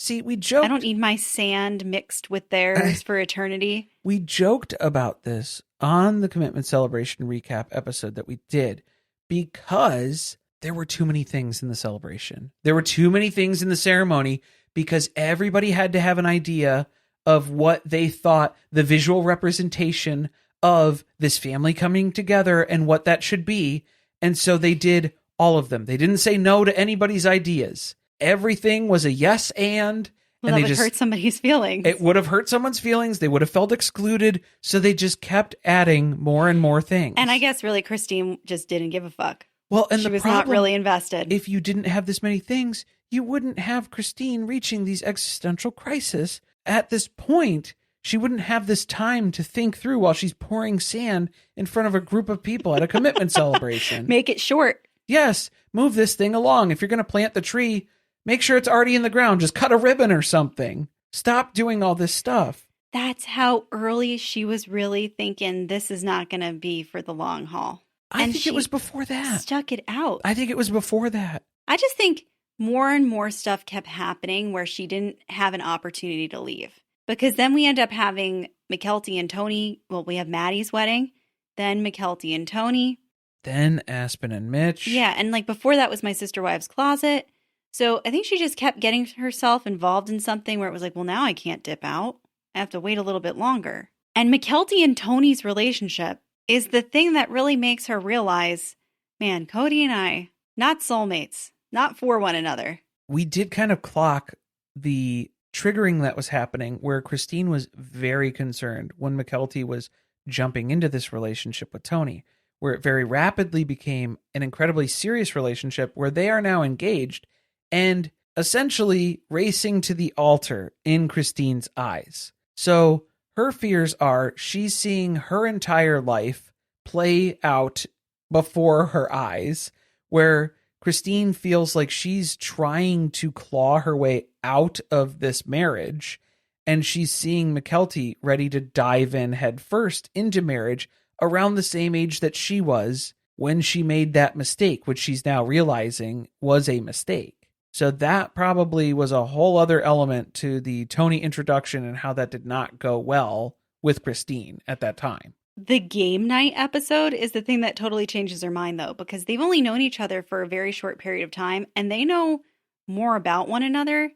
See, we joked. I don't need my sand mixed with theirs for eternity. We joked about this on the commitment celebration recap episode that we did because there were too many things in the celebration. There were too many things in the ceremony because everybody had to have an idea of what they thought the visual representation of this family coming together and what that should be. And so they did all of them. They didn't say no to anybody's ideas. Everything was a yes and. Well, and that would hurt somebody's feelings. It would have hurt someone's feelings. They would have felt excluded. So they just kept adding more and more things. And I guess really Christine just didn't give a fuck. Well, and she the was problem, not really invested. If you didn't have this many things, you wouldn't have Christine reaching these existential crises. At this point, she wouldn't have this time to think through while she's pouring sand in front of a group of people at a commitment celebration. Make it short. Yes, move this thing along. If you're going to plant the tree, make sure it's already in the ground. Just cut a ribbon or something. Stop doing all this stuff. That's how early she was really thinking this is not going to be for the long haul. I think it was before that. Stuck it out. I think it was before that. I just think more and more stuff kept happening where she didn't have an opportunity to leave. Because then we end up having Mykelti and Tony. Well, we have Maddie's wedding, then Mykelti and Tony. Then Aspen and Mitch. Yeah, and like before that was My Sister Wives Closet. So I think she just kept getting herself involved in something where it was like, well, now I can't dip out. I have to wait a little bit longer. And Mykelti and Tony's relationship is the thing that really makes her realize, man, Kody and I, not soulmates, not for one another. We did kind of clock the triggering that was happening where Christine was very concerned when Mykelti was jumping into this relationship with Tony, where it very rapidly became an incredibly serious relationship where they are now engaged and essentially racing to the altar in Christine's eyes. So her fears are she's seeing her entire life play out before her eyes, where Christine feels like she's trying to claw her way out of this marriage, and she's seeing Mykelti ready to dive in head first into marriage around the same age that she was when she made that mistake, which she's now realizing was a mistake. So that probably was a whole other element to the Tony introduction and how that did not go well with Christine at that time. The game night episode is the thing that totally changes their mind, though, because they've only known each other for a very short period of time, and they know more about one another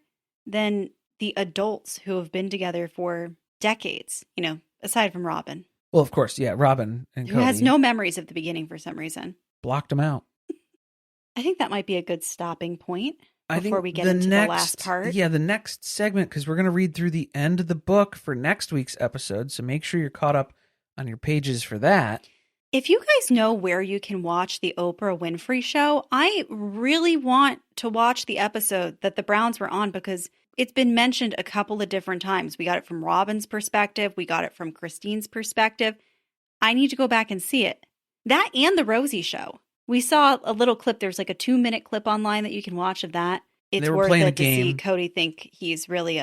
than the adults who have been together for decades, aside from Robyn. Well, of course, yeah, Robyn and Kody. Who has no memories of the beginning for some reason. Blocked them out. I think that might be a good stopping point before we get into the last part. Yeah, the next segment, because we're going to read through the end of the book for next week's episode, so make sure you're caught up on your pages for that. If you guys know where you can watch the Oprah Winfrey show, I really want to watch the episode that the Browns were on because it's been mentioned a couple of different times. We got it from Robyn's perspective. We got it from Christine's perspective. I need to go back and see it. That and the Rosie show. We saw a little clip. There's like a 2-minute clip online that you can watch of that. It's worth it to see Kody think he's really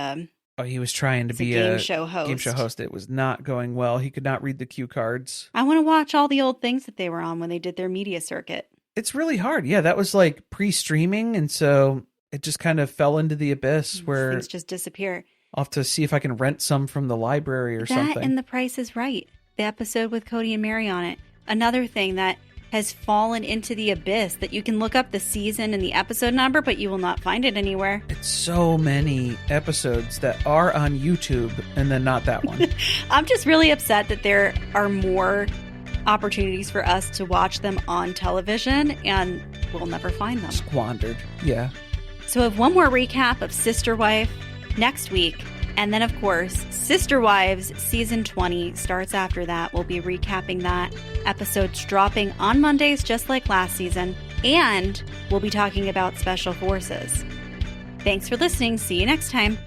he was trying to be a game show host. It was not going well. He could not read the cue cards. I want to watch all the old things that they were on when they did their media circuit. It's really hard. Yeah, that was like pre-streaming, and so it just kind of fell into the abyss where things just disappear. I'll have to see if I can rent some from the library or something. That and The Price is Right. The episode with Kody and Mary on it. Another thing that has fallen into the abyss that you can look up the season and the episode number, but you will not find it anywhere. It's so many episodes that are on YouTube and then not that one. I'm just really upset that there are more opportunities for us to watch them on television, and we'll never find them. Squandered. Yeah. So we have one more recap of Sister Wife next week. And then, of course, Sister Wives Season 20 starts after that. We'll be recapping that. Episodes dropping on Mondays, just like last season. And we'll be talking about Special Forces. Thanks for listening. See you next time.